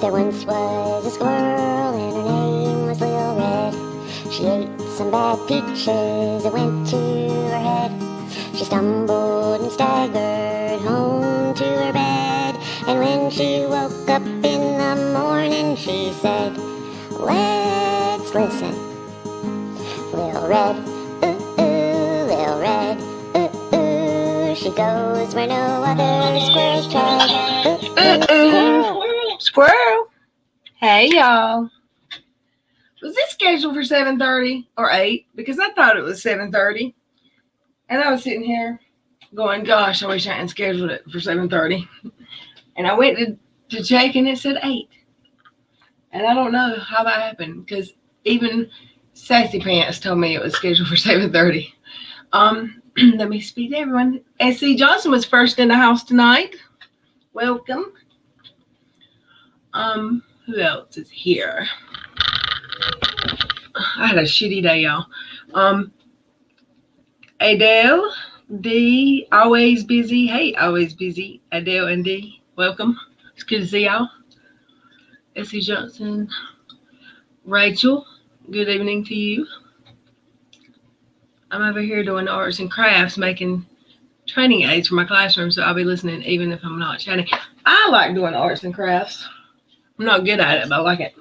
There once was a squirrel and her name was Lil Red. She ate some bad peaches that went to her head. She stumbled and staggered home to her bed. And when she woke up in the morning, she said, "Let's listen. Lil Red, Lil Red, she goes where no other squirrels tread. Squirrel. Hey, y'all. Was this scheduled for 7:30 or 8? Because I thought it was 7:30. And I was sitting here going, gosh, I wish I hadn't scheduled it for 7:30. And I went to check and it said 8. And I don't know how that happened because even Sassy Pants told me it was scheduled for 7:30. Let me speak to everyone. S.C. Johnson was first in the house tonight. Welcome. Who else is here? I had a shitty day, y'all. Adele, D, always busy. Hey, always busy. Adele and D, welcome. It's good to see y'all. S.C. Johnson, Rachel, good evening to you. I'm over here doing arts and crafts, making training aids for my classroom, so I'll be listening even if I'm not chatting. I like doing arts and crafts. I'm not good at it, but I like it.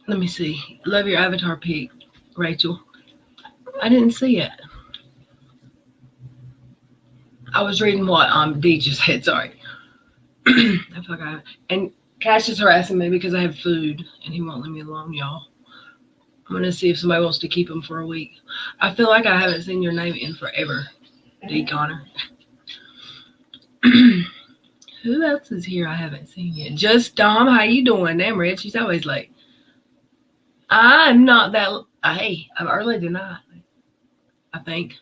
Let me see. Love your avatar pic, Rachel. I didn't see it. I was reading what D just said, sorry. I feel like and Cash is harassing me because I have food and he won't leave me alone, y'all. I'm going to see if somebody wants to keep him for a week. I feel like I haven't seen your name in forever, D. Connor. Who else is here I haven't seen yet? Just Dom. How you doing? Damn, Red. She's always late. I'm not that. Hey, I'm early tonight, I think.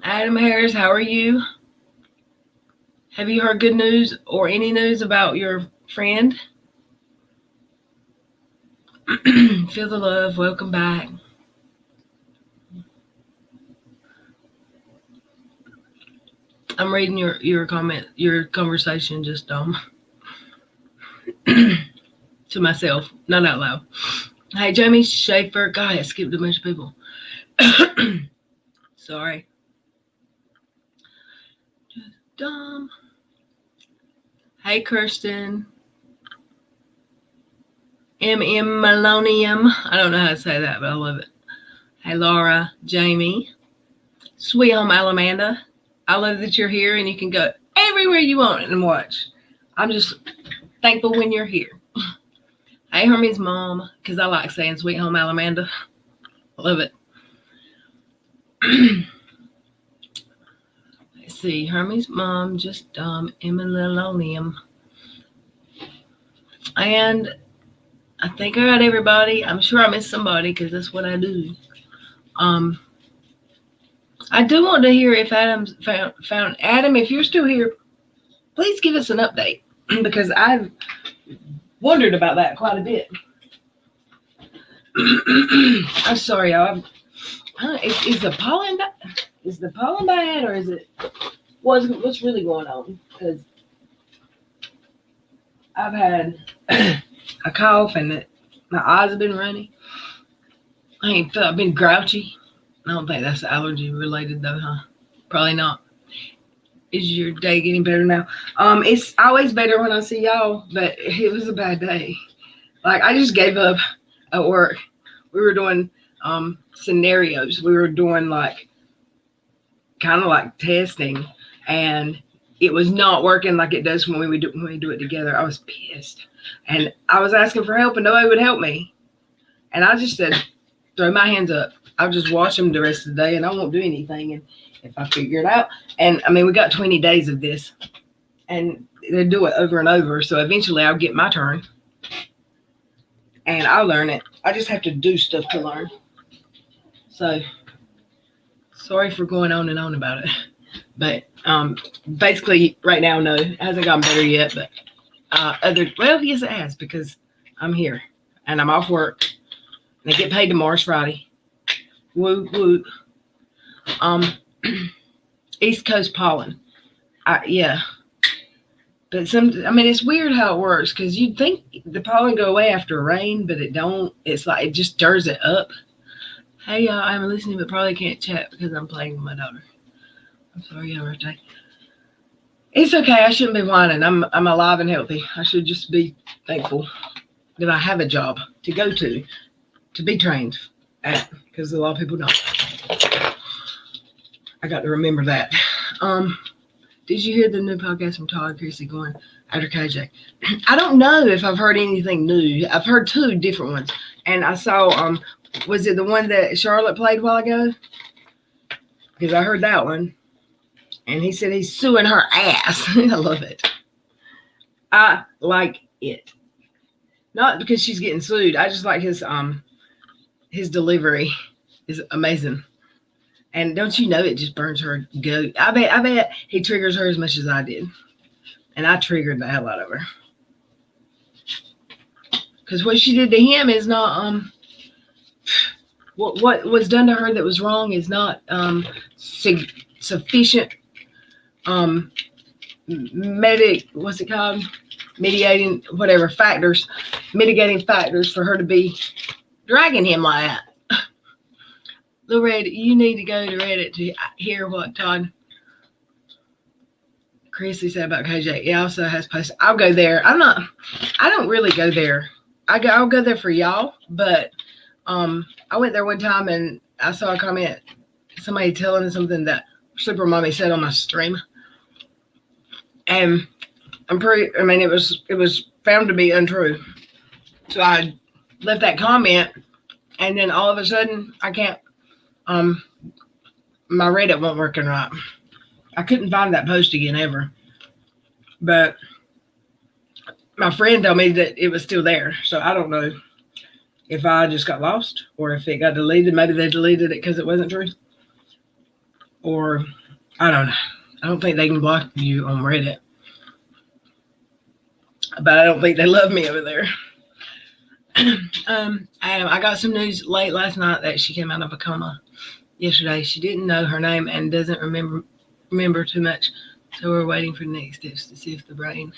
Adam Harris, how are you? Have you heard good news or any news about your friend? Feel the love. Welcome back. I'm reading your comment, your conversation, just to myself, not out loud. Hey, Jamie Schaefer. God, I skipped a bunch of people. Sorry. Just dumb. Hey, Kirsten. Malonium. I don't know how to say that, but I love it. Hey, Laura, Jamie. Sweet Home Alamanda. I love that you're here and you can go everywhere you want and watch. I'm just thankful when you're here. Hey, Hermie's mom, because I like saying Sweet Home Alamanda. I love it. Let's see. Hermie's mom, just Emililonium. And I think I got everybody. I'm sure I missed somebody because that's what I do. I do want to hear if Adam's found Adam. If you're still here, please give us an update because I've wondered about that quite a bit. I'm sorry, y'all. Is the pollen bad or is it what's really going on? Because I've had a cough and my eyes have been runny. I've been grouchy. I don't think that's allergy related though, huh? Probably not. Is your day getting better now? It's always better when I see y'all, but it was a bad day. Like I just gave up at work. We were doing scenarios. We were doing kind of like testing, and it was not working like it does when we do it together. I was pissed, and I was asking for help, and nobody would help me. And I just said, throw my hands up. I'll just watch them the rest of the day, and I won't do anything. And if I figure it out, and I mean, we got 20 days of this, and they do it over and over. So eventually, I'll get my turn, and I'll learn it. I just have to do stuff to learn. So sorry for going on and on about it, but basically, right now, no, it hasn't gotten better yet. But yes, it has because I'm here and I'm off work. And I get paid tomorrow's Friday. Woo woo. East Coast pollen. Yeah. But it's weird how it works because you'd think the pollen go away after rain, but it don't. It's like it just stirs it up. Hey, y'all, I'm listening, but probably can't chat because I'm playing with my daughter. I'm sorry, y'all, birthday. It's okay. I shouldn't be whining. I'm alive and healthy. I should just be thankful that I have a job to go to be trained at, because a lot of people don't. I got to remember that. Did you hear the new podcast from Todd Chrissy going after KJ? I don't know if I've heard anything new. I've heard 2 different ones, and I saw was it the one that Charlotte played a while ago? Because I heard that one, and he said he's suing her ass. I love it. I like it, not because she's getting sued. I just like his delivery is amazing. And don't you know it just burns her goat? I bet he triggers her as much as I did. And I triggered the hell out of her. Because what she did to him is not what was done to her that was wrong is not sufficient what's it called? Mitigating factors for her to be dragging him like that. Loretta, you need to go to Reddit to hear what Todd Chrissy said about KJ. It also has posted. I'll go there. I don't really go there. I'll go there for y'all, but I went there one time and I saw a comment, somebody telling something that Super Mommy said on my stream, and it was found to be untrue. So I left that comment, and then all of a sudden I can't. My Reddit wasn't working right. I couldn't find that post again ever. But my friend told me that it was still there. So I don't know if I just got lost or if it got deleted. Maybe they deleted it because it wasn't true. Or I don't know. I don't think they can block you on Reddit. But I don't think they love me over there. I got some news late last night that she came out of a coma yesterday. She didn't know her name and doesn't remember too much, so we're waiting for the next steps to see if the brain.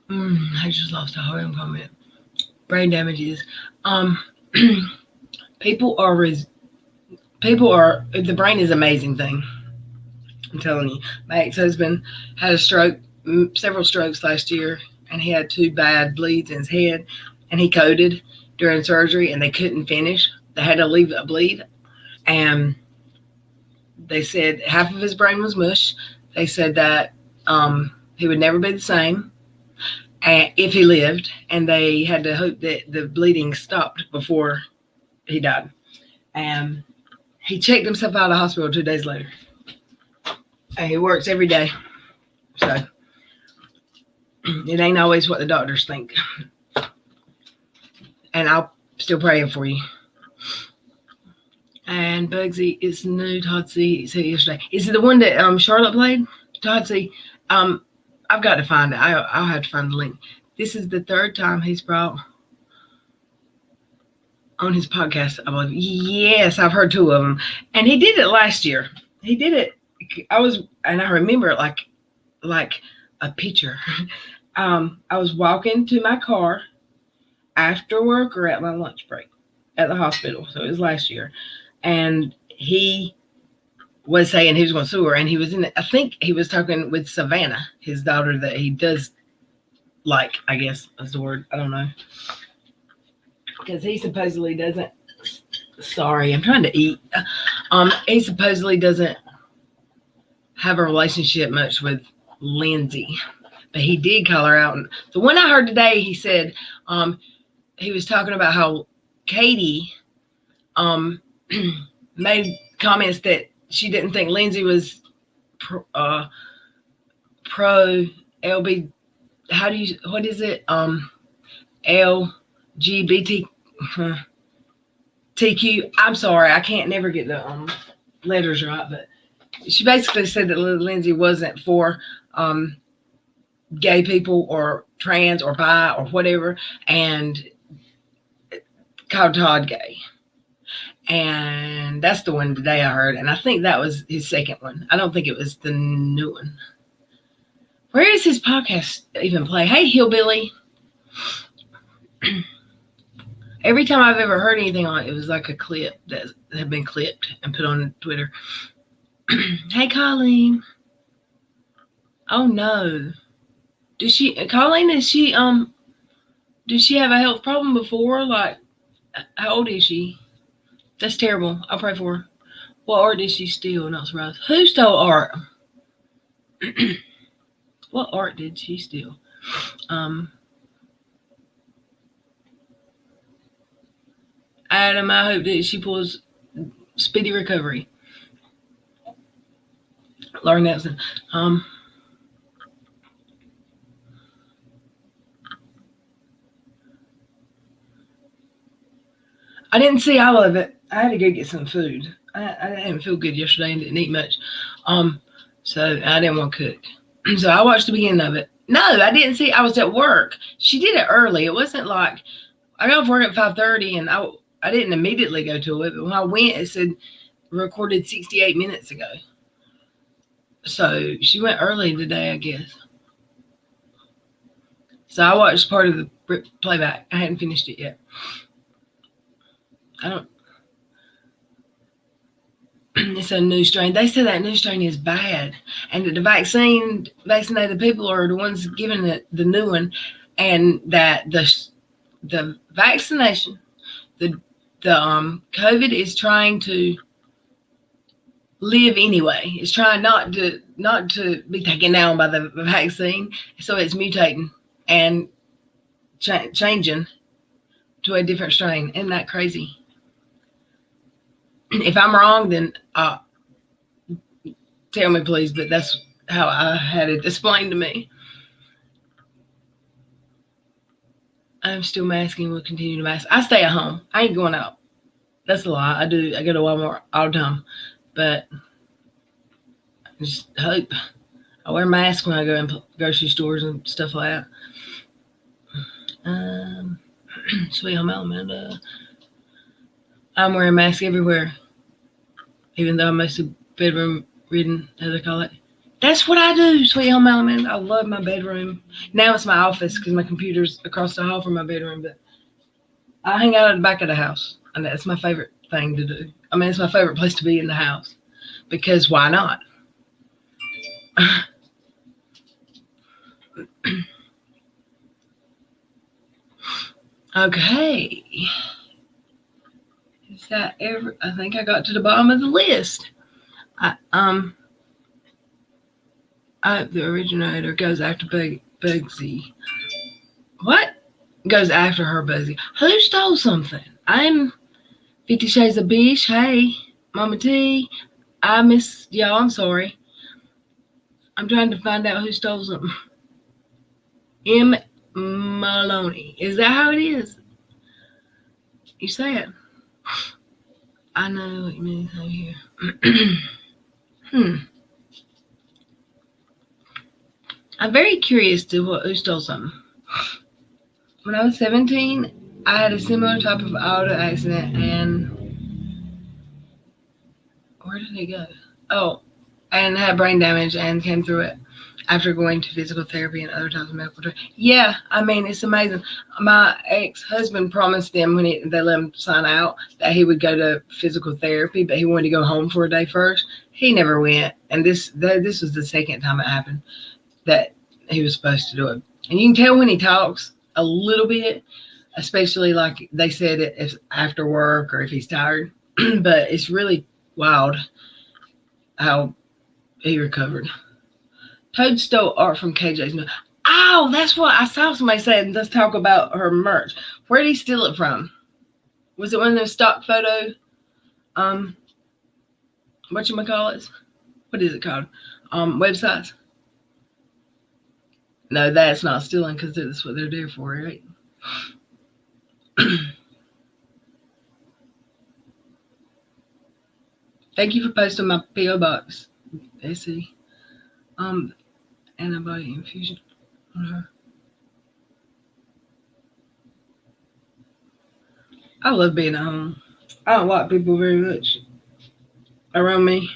I just lost a home comment. Brain damages. People are. The brain is an amazing thing. I'm telling you. My ex-husband had a stroke, several strokes last year. And he had 2 bad bleeds in his head, and he coded during surgery, and they couldn't finish. They had to leave a bleed, and they said half of his brain was mush. They said that he would never be the same if he lived, and they had to hope that the bleeding stopped before he died. And he checked himself out of the hospital 2 days later, and he works every day, so it ain't always what the doctors think. And I'll still praying for you. And Bugsy is new. Todd C said yesterday. Is it the one that Charlotte played? Todd C. I've got to find it. I'll have to find the link. This is the 3rd time he's brought on his podcast, I believe. Yes, I've heard 2 of them. And he did it last year. He did it. I remember it like a picture. I was walking to my car after work or at my lunch break at the hospital. So it was last year. And he was saying he was going to sue her. And he was I think he was talking with Savannah, his daughter that he does like, I guess is the word. I don't know. Because he supposedly doesn't. Sorry, I'm trying to eat. He supposedly doesn't have a relationship much with Lindsay. But he did call her out. And the one I heard today, he said he was talking about how Katie made comments that she didn't think Lindsay was pro LB. What is it? LGBT TQ. I'm sorry, I can't never get the letters right, but she basically said that Lindsay wasn't for gay people or trans or bi or whatever, and called Todd gay. And that's the one today I heard. And I think that was his second one. I don't think it was the new one. Where is his podcast even play? Hey, Hillbilly. Every time I've ever heard anything on it, it was like a clip that had been clipped and put on Twitter. Hey, Colleen. Oh no. Did she, Colleen, did she have a health problem before? Like, how old is she? That's terrible. I'll pray for her. What art did she steal? Not surprised. Who stole art? What art did she steal? Adam, I hope that she pulls speedy recovery. Lauren Nelson. I didn't see all of it. I had to go get some food. I didn't feel good yesterday and didn't eat much. So I didn't want to cook. So I watched the beginning of it. No, I didn't see. I was at work. She did it early. It wasn't like I got off work at 5:30 and I didn't immediately go to it. But when I went, it said recorded 68 minutes ago. So she went early today, I guess. So I watched part of the playback. I hadn't finished it yet. It's a new strain. They said that new strain is bad, and that the vaccinated people are the ones giving it the new one, and that the vaccination, the COVID is trying to live anyway. It's trying not to be taken down by the vaccine, so it's mutating and changing to a different strain. Isn't that crazy? If I'm wrong, then tell me, please. But that's how I had it explained to me. I'm still masking. Will continue to mask. I stay at home. I ain't going out. That's a lie. I do. I go to Walmart all the time. But I just hope I wear a mask when I go in grocery stores and stuff like that. Sweet home Alabama. I'm wearing a mask everywhere, even though I'm mostly bedroom reading, as they call it. That's what I do, Sweet Home Alabama. I love my bedroom. Now it's my office because my computer's across the hall from my bedroom, but I hang out at the back of the house, and that's my favorite thing to do. I mean, it's my favorite place to be in the house, because why not? Okay. Is that I think I got to the bottom of the list. The originator goes after Bugsy. What? Goes after her, Bugsy. Who stole something? I'm 50 Shades of Beige. Hey, Mama T. I miss y'all. I'm sorry. I'm trying to find out who stole something. M. Maloney. Is that how it is? You say it. I know what you mean over here. I'm very curious to who stole something. When I was 17, I had a similar type of auto accident, and where did it go? Oh, and had brain damage and came through it after going to physical therapy and other types of medical treatment. Yeah, I mean, it's amazing. My ex-husband promised them when they let him sign out that he would go to physical therapy, but he wanted to go home for a day first. He never went, and this was the second time it happened that he was supposed to do it. And you can tell when he talks a little bit, especially like they said if after work or if he's tired. But it's really wild how he recovered. Toad stole art from KJ's. Oh, that's what I saw somebody saying. Let's talk about her merch. Where did he steal it from? Was it one of those stock photo? Whatchamacallits? What is it called? Websites? No, that's not stealing because that's what they're there for, right? Thank you for posting my P.O. box. They see. Antibody infusion on her. I love being at home. I don't like people very much around me.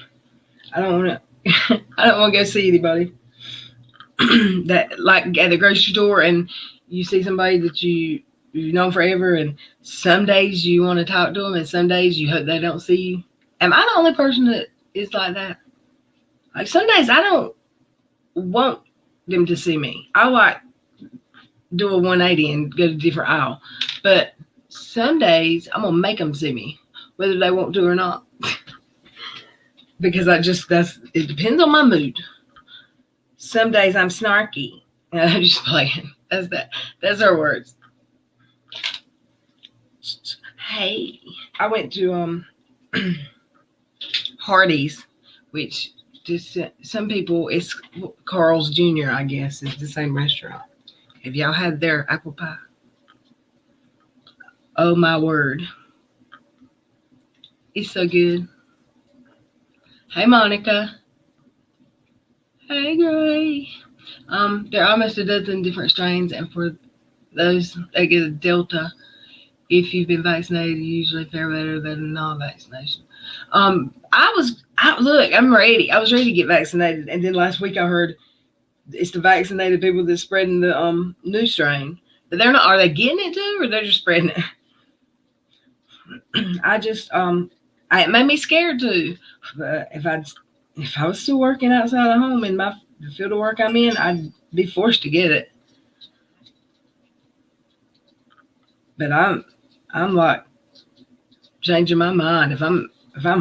I don't want to. I don't want to go see anybody that like at the grocery store and you see somebody that you've known forever, and some days you want to talk to them, and some days you hope they don't see you. Am I the only person that is like that? Like some days I don't want them to see me. I like do a 180 and go to a different aisle, but some days I'm gonna make them see me, whether they want to or not. Because it depends on my mood. Some days I'm snarky. I'm just playing. That's her words. Hey, I went to Hardee's, which just some people it's Carl's Jr. I guess is the same restaurant. Have y'all had their apple pie? Oh my word, it's so good. Hey Monica. Hey Gray. There are almost a dozen different strains, and for those that get a Delta, if you've been vaccinated, you usually fare better than non-vaccination. Look, I'm ready. I was ready to get vaccinated, and then last week I heard it's the vaccinated people that's spreading the new strain. But they're not. Are they getting it too, or they're just spreading it? It made me scared too. But if I was still working outside of home in the field of work I'm in, I'd be forced to get it. But I'm like changing my mind. If I'm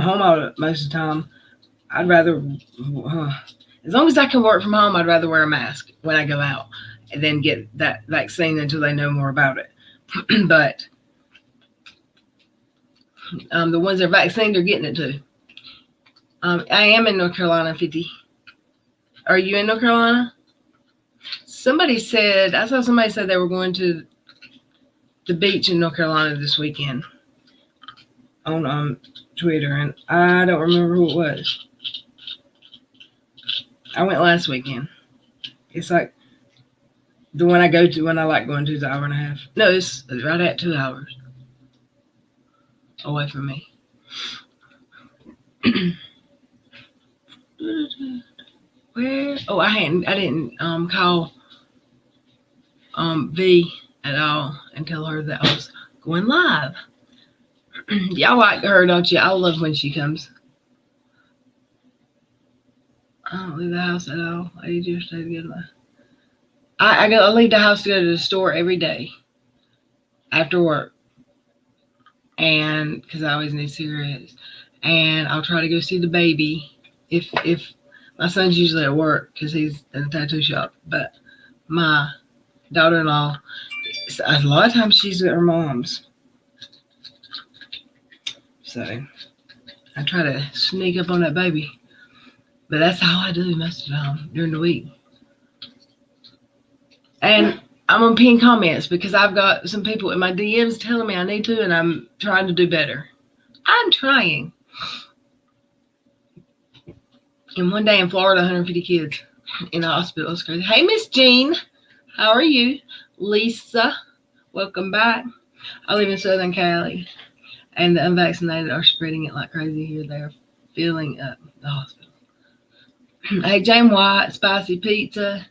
home most of the time, I'd rather, as long as I can work from home, I'd rather wear a mask when I go out and then get that vaccine until they know more about it. But the ones that are vaccinated are getting it too. I am in North Carolina, 50. Are you in North Carolina? I saw somebody said they were going to the beach in North Carolina this weekend on Twitter, and I don't remember who it was. I went last weekend. It's like the one I go to when I like going to is an hour and a half. No, it's right at 2 hours away from me. Where? Oh, I didn't call V at all and tell her that I was going live. Y'all like her, don't you? I love when she comes. I don't leave the house at all. I need you to stay together. I leave the house to go to the store every day after work, and because I always need cigarettes, and I'll try to go see the baby if my son's usually at work because he's in a tattoo shop, but my daughter-in-law, a lot of times she's with her mom's, so I try to sneak up on that baby. But that's how I do most of the time during the week. And I'm gonna pin comments because I've got some people in my DMs telling me I need to, and I'm trying to do better. I'm trying. And one day in Florida, 150 kids in the hospital. It's crazy. Hey, Miss Jean, how are you? Lisa, welcome back. I live in Southern Cali, and the unvaccinated are spreading it like crazy here. They are filling up the hospital. Hey, Jane White, spicy pizza.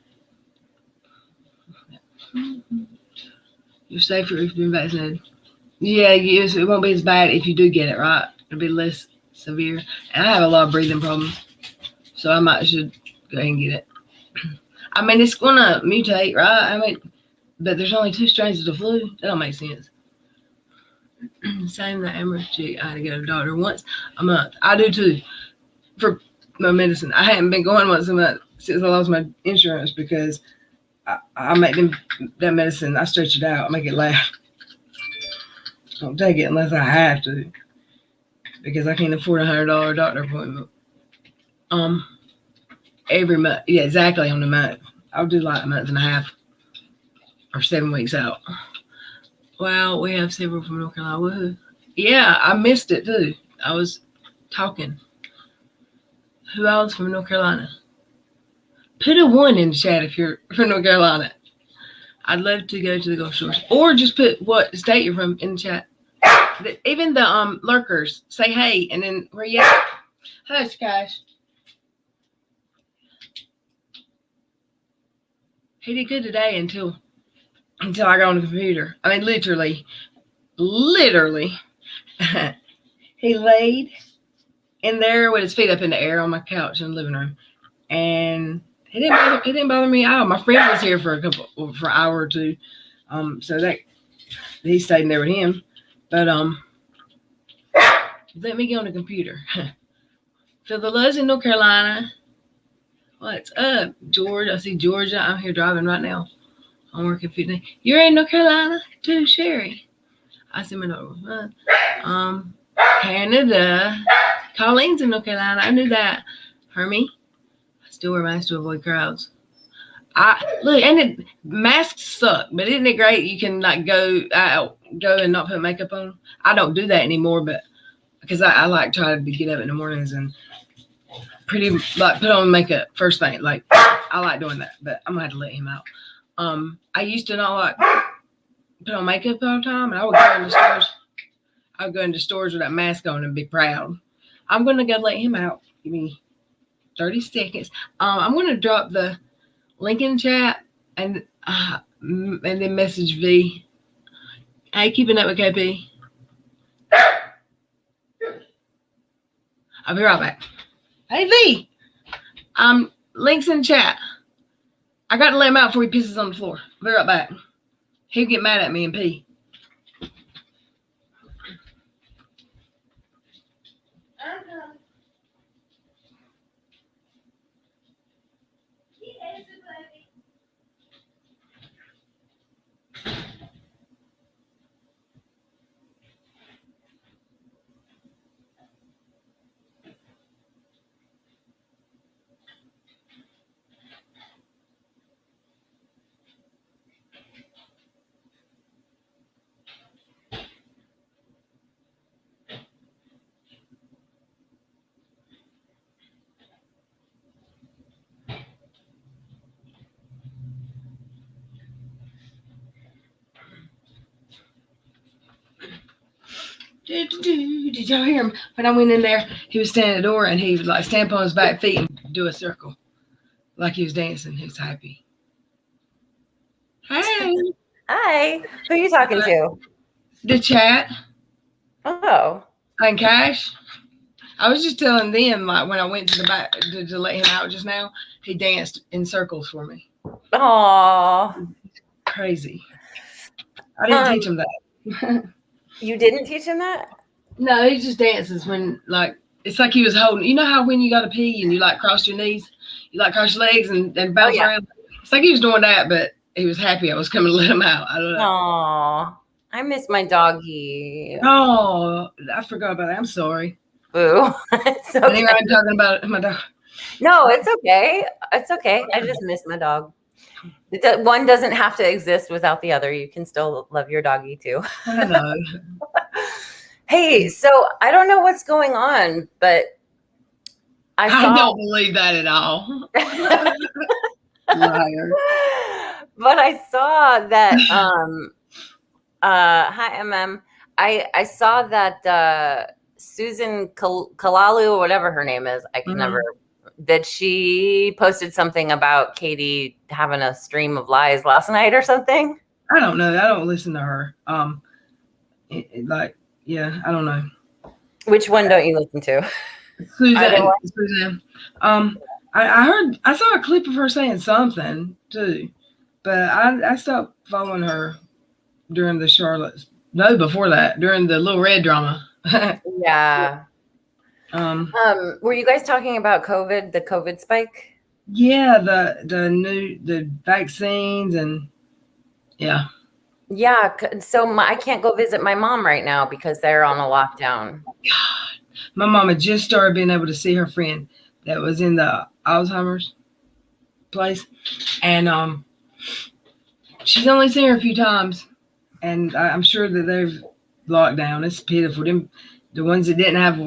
You're safer if you've been vaccinated. Yeah, yes, it won't be as bad if you do get it, right? It'll be less severe. And I have a lot of breathing problems, so I should go ahead and get it. I mean, it's gonna mutate, right? But there's only 2 strains of the flu. That don't make sense. Same that Amherst chick. I had to go to the doctor once a month. I do too. For my medicine. I haven't been going once a month since I lost my insurance because I make that medicine, I stretch it out, I make it last. I don't take it unless I have to because I can't afford $100 doctor appointment. Every month. Yeah, exactly on the month. I'll do like a month and a half or 7 weeks out. Well, we have several from North Carolina. Woohoo. Yeah, I missed it too. I was talking. Who else from North Carolina? Put a 1 in the chat if you're from North Carolina. I'd love to go to the Gulf Shores. Or just put what state you're from in the chat. Even the lurkers say hey, and then where you at? Hush, Cash. He did good today until I got on the computer. I mean, literally. He laid in there with his feet up in the air on my couch in the living room, and it didn't bother me at all. My friend was here for an hour or two, so that he stayed in there with him. But let me get on the computer. Phil the Loves in North Carolina. What's up, George? I see Georgia. I'm here driving right now. I'm working 15. You're in North Carolina too, Sherry. I see my daughter. Canada. Colleen's in North Carolina. I knew that. Hermie. I still wear masks to avoid crowds. Masks suck, but isn't it great? You can like go and not put makeup on. I don't do that anymore, but because I like try to get up in the mornings and pretty like put on makeup first thing. Like I like doing that, but I'm gonna have to let him out. I used to not like put on makeup all the time, and I would go in the stores. I would go into stores with that mask on and be proud. I'm gonna go let him out. Give me 30 seconds. I'm gonna drop the link in chat and then message V. Hey, keeping up with KP? I'll be right back. Hey V, links in chat. I got to let him out before he pisses on the floor. I'll be right back. He'll get mad at me and pee. Did y'all hear him? When I went in there, he was standing at the door and he would like stamp on his back feet and do a circle. Like he was dancing. He was happy. Hey. Hi. Who are you talking to? The chat. Oh. And Cash. I was just telling them, like, when I went to the back to let him out just now, he danced in circles for me. Aw. Crazy. I didn't teach him that. You didn't teach him that? No, he just dances when, like, it's like he was holding, you know how when you got to pee and you, like, cross your knees, you, like, cross your legs and bounce around? It's like he was doing that, but he was happy I was coming to let him out. I don't know. Aw. I miss my doggy. Oh, I forgot about it. I'm sorry. Boo. It's okay. Anyway, I'm talking about my dog. No, it's okay. It's okay. I just miss my dog. One doesn't have to exist without the other. You can still love your doggy too. I know. Hey, so I don't know what's going on, but I don't believe that at all. Liar. But I saw that hi MM. I saw that Susan Kalalu or whatever her name is, I can never, that she posted something about Katie having a stream of lies last night or something. I don't know. I don't listen to her. I don't know. Which one don't you listen to? Susan. I saw a clip of her saying something too, but I stopped following her during the before that, during the Little Red drama. Yeah. Were you guys talking about COVID, the COVID spike? Yeah, the vaccines and yeah. Yeah, so I can't go visit my mom right now because they're on a lockdown. God, my mama just started being able to see her friend that was in the Alzheimer's place, and she's only seen her a few times, and I'm sure that they've locked down. It's pitiful. The ones that didn't have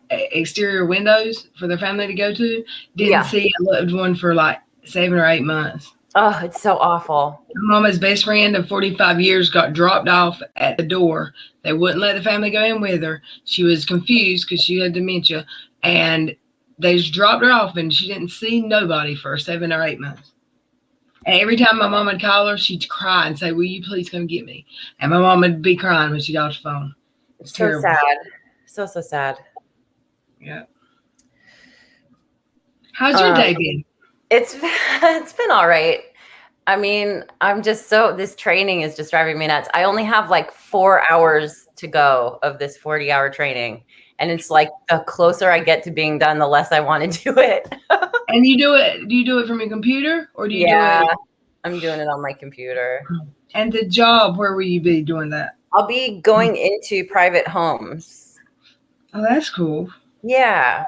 exterior windows for their family to go to didn't see a loved one for like 7 or 8 months. Oh, it's so awful. My mama's best friend of 45 years got dropped off at the door. They wouldn't let the family go in with her. She was confused because she had dementia, and they just dropped her off, and she didn't see nobody for 7 or 8 months. And every time my mom would call her, she'd cry and say, "Will you please come get me?" And my mom would be crying when she got off the phone. It's So terrible. sad. So sad. Yeah. How's your day been? It's been all right. I mean, this training is just driving me nuts. I only have like 4 hours to go of this 40-hour training. And it's like the closer I get to being done, the less I want to do it. And do you do it from your computer, or do you do it? I'm doing it on my computer. And the job, where will you be doing that? I'll be going into private homes. Oh, that's cool. Yeah.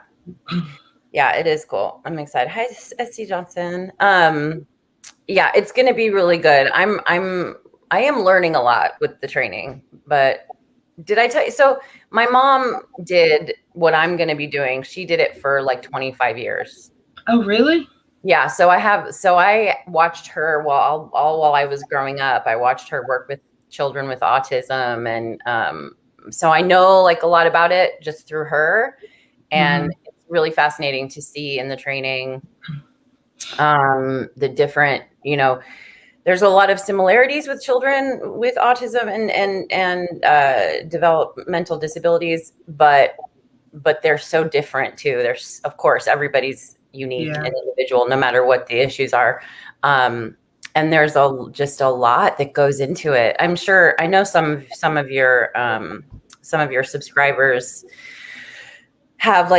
Yeah, it is cool. I'm excited. Hi, SC Johnson. Yeah, it's going to be really good. I am learning a lot with the training, but did I tell you? So my mom did what I'm going to be doing. She did it for like 25 years. Oh, really? Yeah. So I watched her while I was growing up. I watched her work with children with autism. And so I know like a lot about it just through her. And it's really fascinating to see in the training the different, there's a lot of similarities with children with autism and developmental disabilities, but they're so different too. There's, of course, everybody's unique and individual, no matter what the issues are. And there's just a lot that goes into it. I'm sure, I know some of your subscribers have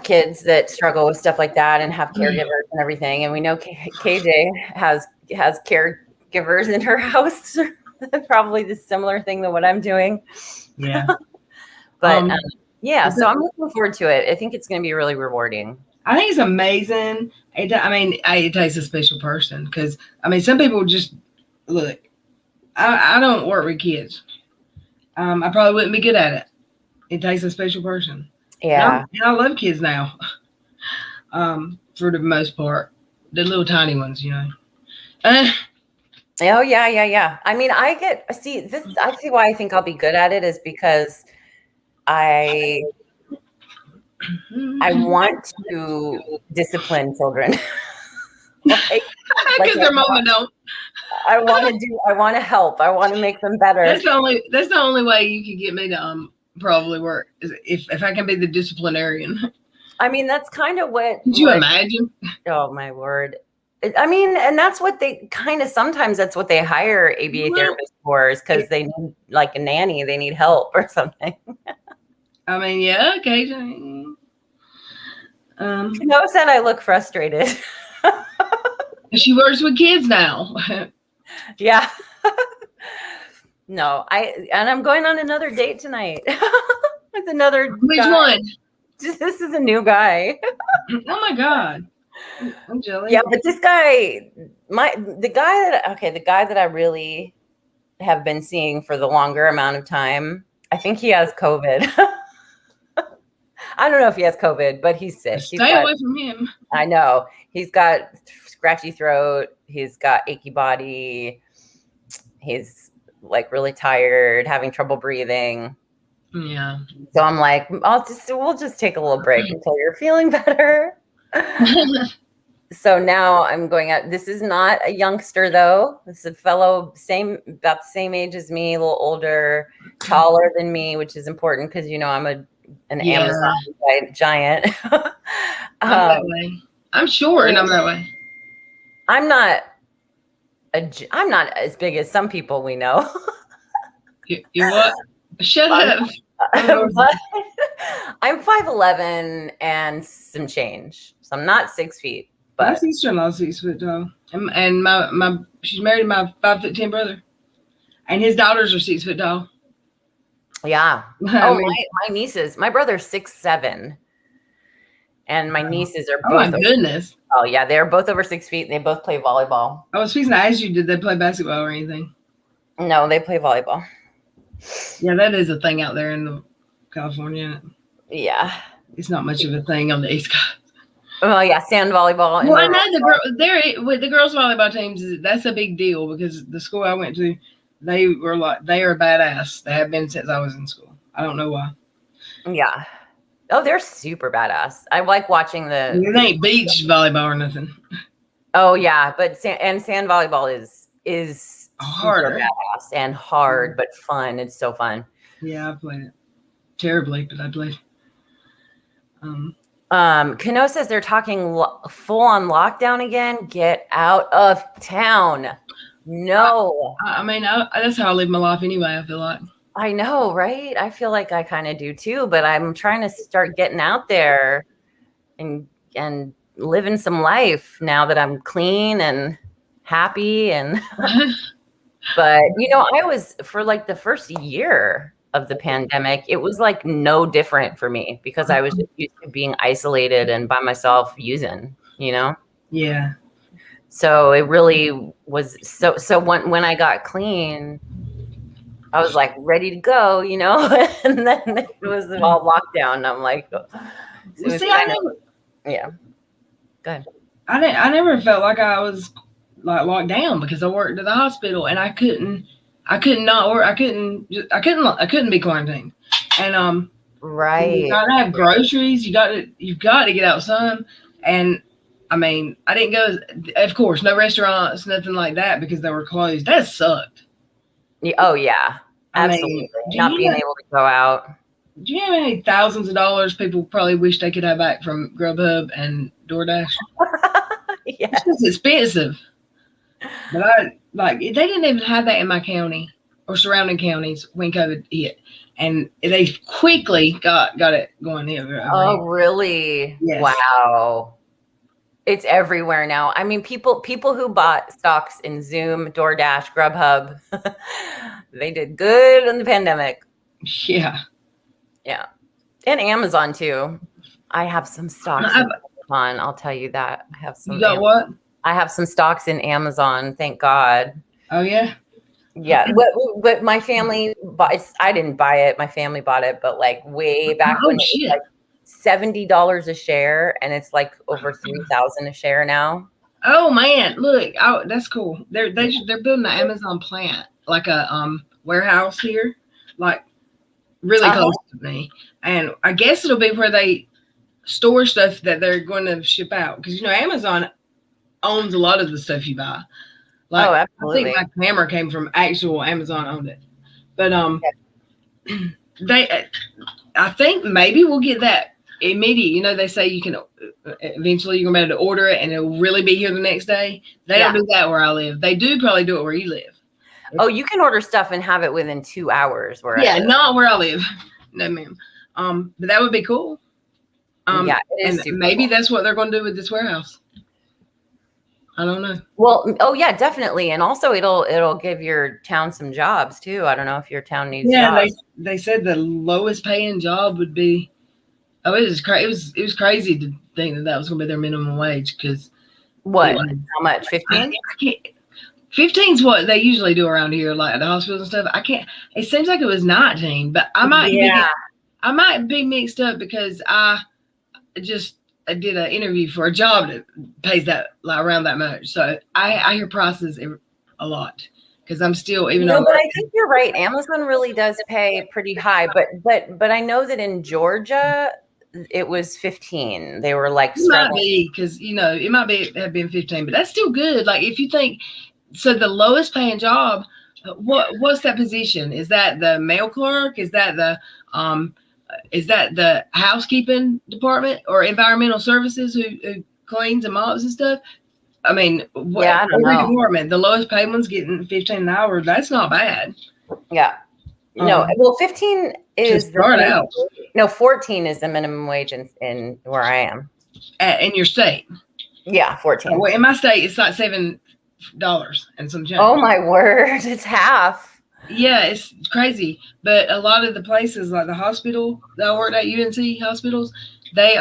kids that struggle with stuff like that and have caregivers and everything. And we know KJ has caregivers in her house. Probably the similar thing than what I'm doing. Yeah. But so I'm looking forward to it. I think it's going to be really rewarding. I think it's amazing. It takes a special person because, some people just look. I don't work with kids. I probably wouldn't be good at it. It takes a special person. Yeah. And I love kids now. For the most part, the little tiny ones, Oh yeah. I mean, I see why I think I'll be good at it is because I want to discipline children. Because their mama don't. I want to help. I want to make them better. That's the only way you can get me to probably work is if I can be the disciplinarian. I mean, that's kind of what. Could you imagine? Oh my word. I mean, and that's what they sometimes that's what they hire ABA therapists for, is because they need like a nanny, they need help or something. Yeah, occasionally. Notice that I look frustrated. She works with kids now. Yeah. No, I'm going on another date tonight with another. Which guy. one? This is a new guy. Oh my God. I'm jealous. Yeah, but this guy, the guy that I really have been seeing for the longer amount of time, I think he has COVID. I don't know if he has COVID, but he's sick. Stay away from him. I know. He's got scratchy throat. He's got achy body. He's like really tired, having trouble breathing. Yeah. So I'm like, we'll just take a little break until you're feeling better. So now I'm going out. This is not a youngster though. This is a fellow about the same age as me, a little older, taller than me, which is important because I'm an Amazon giant. I'm that way. I'm short and I'm that way. I'm not as big as some people we know. You what? Shut up. I'm 5'11" and some change. So I'm not 6 feet. But my sister-in-law's 6 foot tall. And my she's married to my 5'10" brother. And his daughters are 6 foot tall. Yeah. My nieces, my brother's 6'7". And my nieces are both. Oh my goodness. Oh yeah, they're both over 6 feet and they both play volleyball. I was fixing to ask you, did they play basketball or anything? No, they play volleyball. Yeah, that is a thing out there in California. Yeah. It's not much of a thing on the East Coast. Oh yeah, sand volleyball. Well, I know the girl there with the girls volleyball teams. That's a big deal because the school I went to, they are badass. They have been since I was in school. I don't know why. Yeah. Oh, they're super badass. I like watching It ain't beach volleyball or nothing. Oh yeah, but sand volleyball is Harder. super badass and hard, but fun. It's so fun. Yeah, I played it terribly, but I played. Kano says they're talking full on lockdown again. Get out of town. No. I mean, that's how I live my life anyway. I feel like. I know, right? I feel like I kind of do too, but I'm trying to start getting out there and living some life now that I'm clean and happy and but I was for like the first year of the pandemic, it was like no different for me because I was just used to being isolated and by myself using, Yeah. So it really was so when I got clean, I was like ready to go, and then it was all lockdown. And I'm like, well, see, yeah. Go ahead. I never felt like I was like locked down because I worked at the hospital and I couldn't not work. I couldn't be quarantined. And right. You gotta have groceries. You've got to get out some. And I mean, I didn't go. Of course, no restaurants, nothing like that because they were closed. That sucked. Oh yeah, absolutely. Not being able to go out. Do you know how many thousands of dollars people probably wish they could have back from Grubhub and DoorDash? Yeah, it's just expensive. But they didn't even have that in my county or surrounding counties when COVID hit, and they quickly got it going here. Oh, really? Yes. Wow. It's everywhere now. I mean, people who bought stocks in Zoom, DoorDash, Grubhub, they did good in the pandemic. Yeah. Yeah. And Amazon too. I have some stocks in Amazon. I'll tell you that. I have some. You got what? I have some stocks in Amazon. Thank God. Oh yeah. Yeah, but my family bought. I didn't buy it. My family bought it, but like way back when it was like $70 a share, and it's like over 3,000 a share now. Oh man, look! That's cool. They're building an Amazon plant, like a warehouse here, like really close to me, and I guess it'll be where they store stuff that they're going to ship out because Amazon owns a lot of the stuff you buy. Like, absolutely. I think my camera came from actual Amazon owned it, but I think maybe we'll get that immediate. They say you can eventually you're gonna be able to order it and it'll really be here the next day. They don't do that where I live. They do probably do it where you live. Oh, you can order stuff and have it within 2 hours. Not where I live. No, ma'am. But that would be cool. Yeah, it is. And maybe that's what they're going to do with this warehouse. I don't know. Well, oh yeah, definitely, and also it'll give your town some jobs too. I don't know if your town needs. Yeah, they said the lowest paying job would be. Oh, it was crazy. It was crazy to think that was going to be their minimum wage because. What? How much? 15? 15's what they usually do around here, like at the hospitals and stuff. I can't. It seems like it was 19, but I might. Yeah. I might be mixed up because I did an interview for a job that pays that like around that much. So I hear prices a lot because I'm still even. No, but I think you're right. Amazon really does pay pretty high, but I know that in Georgia it was 15. They were like, it might be because it might have been 15, but that's still good. Like if you think so, the lowest paying job. What's that position? Is that the mail clerk? Is that the housekeeping department or environmental services who cleans and mops and stuff? I mean, I don't know. Department, the lowest paid one's getting 15 an hour. That's not bad. Yeah. No, well, 15 is start out. No, 14 is the minimum wage in where I am. In your state? Yeah, 14. Well, in my state, it's like $7 and some change. Oh my word, it's half. Yeah, it's crazy. But a lot of the places, like the hospital that I worked at, UNC hospitals, they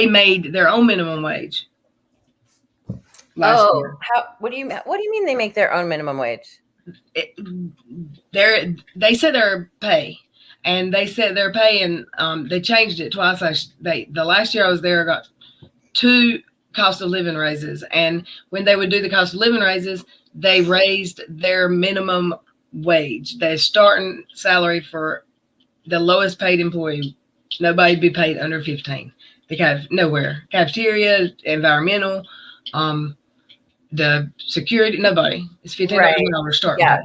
made their own minimum wage. Last year. What do you mean they make their own minimum wage? They set their pay, and they set their pay, and they changed it twice. The last year I was there, I got 2 cost of living raises. And when they would do the cost of living raises, they raised their minimum wage. Their starting salary for the lowest paid employee, nobody'd be paid under 15. Nowhere. Cafeteria, environmental, the security, nobody. It's $15 an hour starting. Yeah.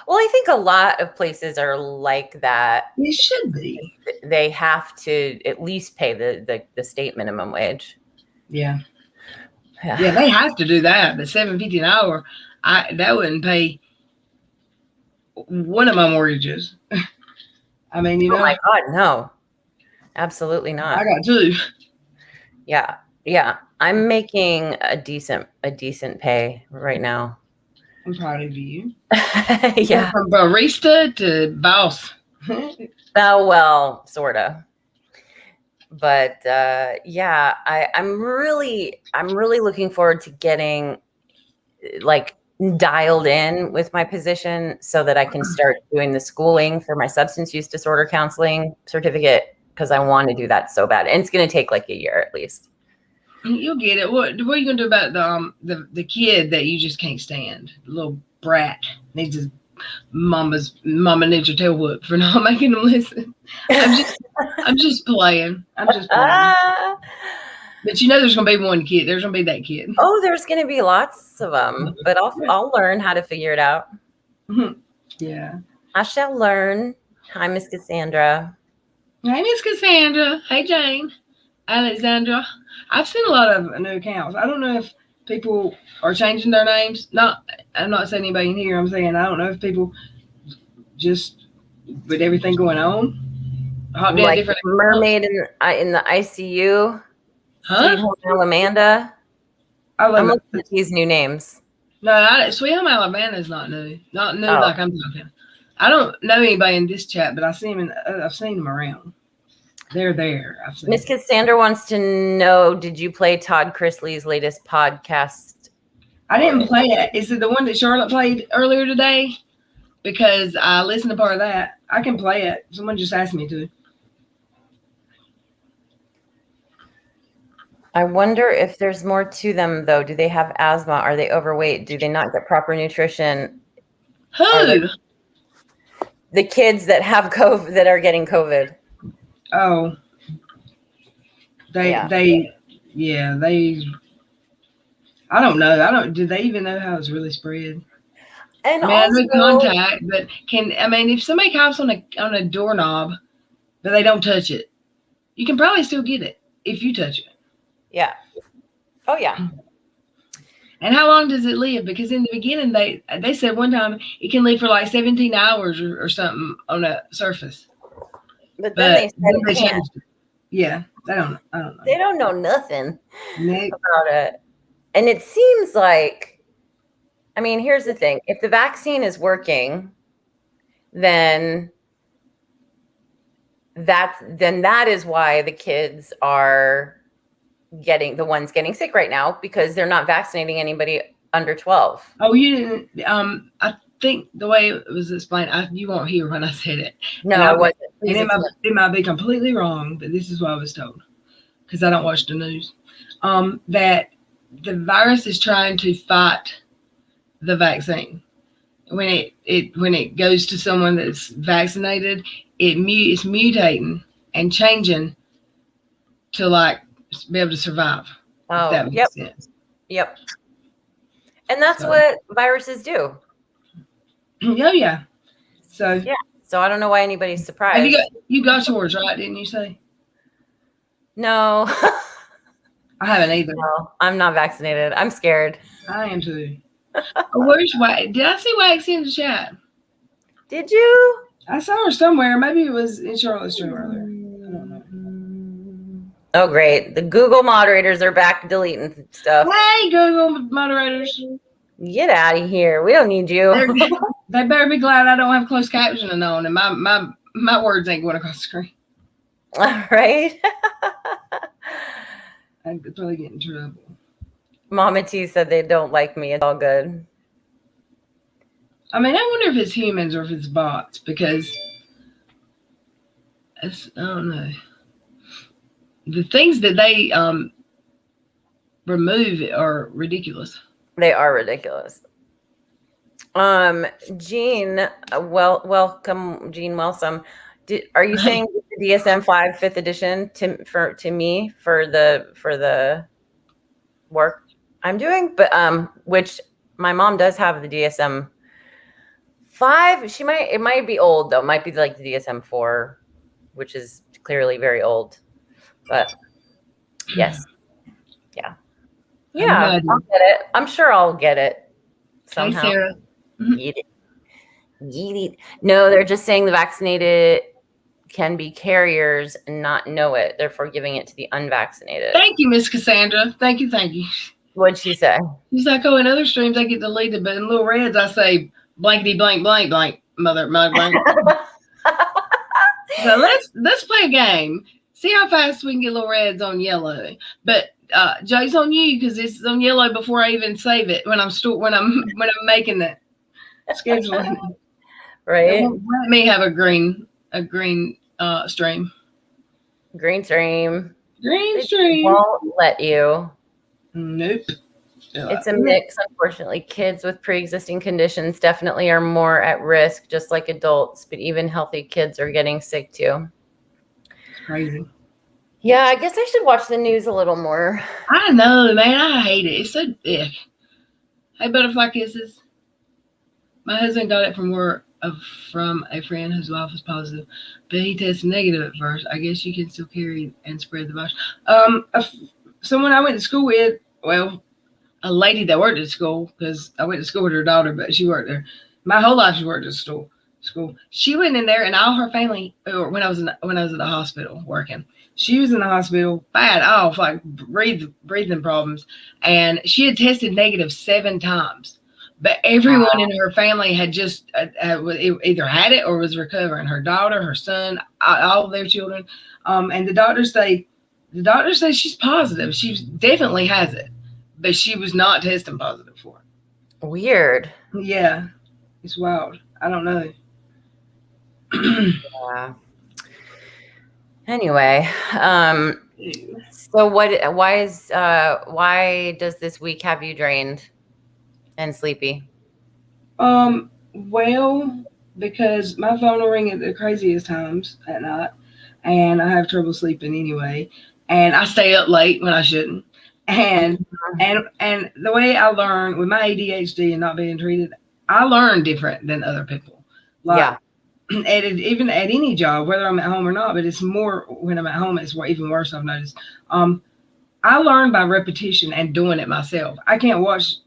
Well, I think a lot of places are like that. It should be. They have to at least pay the state minimum wage. Yeah. Yeah, they have to do that. But $7.50 an hour, that wouldn't pay one of my mortgages. I mean, you know. Oh my God, no. Absolutely not. I got 2. Yeah. Yeah. I'm making a decent pay right now. I'm proud of you. Yeah. From barista to boss. Oh, well, sort of. But yeah, I'm really looking forward to getting like dialed in with my position so that I can start doing the schooling for my substance use disorder counseling certificate, because I want to do that so bad. And it's going to take like a year at least. You'll get it. What are you gonna do about the kid that you just can't stand? The little brat needs his mama needs your tail whoop for not making him listen. I'm just playing. But you know, there's gonna be one kid. There's gonna be that kid. Oh, there's gonna be lots of them. But I'll learn how to figure it out. Yeah. I shall learn. Hi, Miss Cassandra. Hey, Miss Cassandra. Hey, Jane. Alexandra. I've seen a lot of new accounts. I don't know if people are changing their names. I'm not saying anybody in here. I'm saying I don't know if people just, with everything going on, like different mermaid in the ICU. Huh? Sweet Home Alabama. I'm looking at these new names. No, Sweet Home Alabama is not new. Not new like I'm talking. I don't know anybody in this chat, but I've seen them around. They're there. Miss Cassandra wants to know, did you play Todd Chrisley's latest podcast? I didn't play it. Is it the one that Charlotte played earlier today? Because I listened to part of that. I can play it. Someone just asked me to. I wonder if there's more to them, though. Do they have asthma? Are they overweight? Do they not get proper nutrition? Who? The kids that have COVID, that are getting COVID. Oh, they, I don't know. Did they even know how it's really spread? And I mean, contact, but if somebody coughs on a doorknob, but they don't touch it, you can probably still get it if you touch it. Yeah. Oh yeah. And how long does it live? Because in the beginning, they said one time it can live for like 17 hours or something on a surface. But then they changed it. Yeah, I don't know. They don't know nothing about it. And it seems like, here's the thing. If the vaccine is working, then that is why the kids are getting sick right now, because they're not vaccinating anybody under 12. Oh, you didn't. I think the way it was explained, you won't hear when I said it. No, I wasn't. And it might be completely wrong, but this is what I was told, because I don't watch the news. That the virus is trying to fight the vaccine. When it goes to someone that's vaccinated, it's mutating and changing to like be able to survive. Oh, if that makes sense. Yep. And that's what viruses do. Oh yeah. So yeah. So I don't know why anybody's surprised. You got yours, right? Didn't you say? No. I haven't either. No, I'm not vaccinated. I'm scared. I am too. Where's Wax? Did I see Wax in the chat? Did you? I saw her somewhere. Maybe it was in Charlotte's stream earlier. I don't know. Oh, great. The Google moderators are back deleting stuff. Hey, Google moderators. Get out of here. We don't need you. They better be glad I don't have closed captioning on, and my words ain't going across the screen. All right. I'd probably get in trouble. Mama T said they don't like me. It's all good. I wonder if it's humans or if it's bots, because I don't know. The things that they remove it are ridiculous. They are ridiculous. Jean, welcome, Jean Wellsome. Are you saying the DSM-5 5th edition to me for the work I'm doing? But which my mom does have the DSM-5. It might be old though. It might be like the DSM-4, which is clearly very old. But yes, yeah. I'll get it. I'm sure I'll get it somehow. Hey, Sarah. Get it. No, they're just saying the vaccinated can be carriers and not know it, therefore giving it to the unvaccinated. Thank you, Miss Cassandra. Thank you. What'd she say? She's like, oh, in other streams I get deleted, but in Little Reds I say blankety blank blank blank mother blank. So let's play a game. See how fast we can get Little Reds on yellow. But Jay's on you because it's on yellow before I even save it when I'm making the scheduling. Right. Let me have a green stream. Green stream. Green stream. Won't let you. Nope. It's a mix. Unfortunately, kids with pre-existing conditions definitely are more at risk, just like adults. But even healthy kids are getting sick too. It's crazy. Yeah, I guess I should watch the news a little more. I know, man. I hate it. It's so ick. Hey, butterfly kisses. My husband got it from work from a friend whose wife was positive, but he tested negative at first. I guess you can still carry and spread the virus. Someone I went to school with, well, a lady that worked at school, because I went to school with her daughter, but she worked there. My whole life she worked at school. She went in there, and all her family, when I was at the hospital working, she was in the hospital, bad off, like breathing problems, and she had tested negative 7 times. But everyone in her family had just either had it or was recovering. Her daughter, her son, all of their children. And the doctors say she's positive. She definitely has it, but she was not testing positive for it. Weird. Yeah, it's wild. I don't know. Yeah. Anyway, so why does this week have you drained and sleepy? Well, because my phone will ring at the craziest times at night, and I have trouble sleeping anyway, and I stay up late when I shouldn't. And the way I learn with my ADHD and not being treated, I learn different than other people. Like, even at any job, whether I'm at home or not, but it's more when I'm at home, it's even worse, I've noticed. I learn by repetition and doing it myself. I can't watch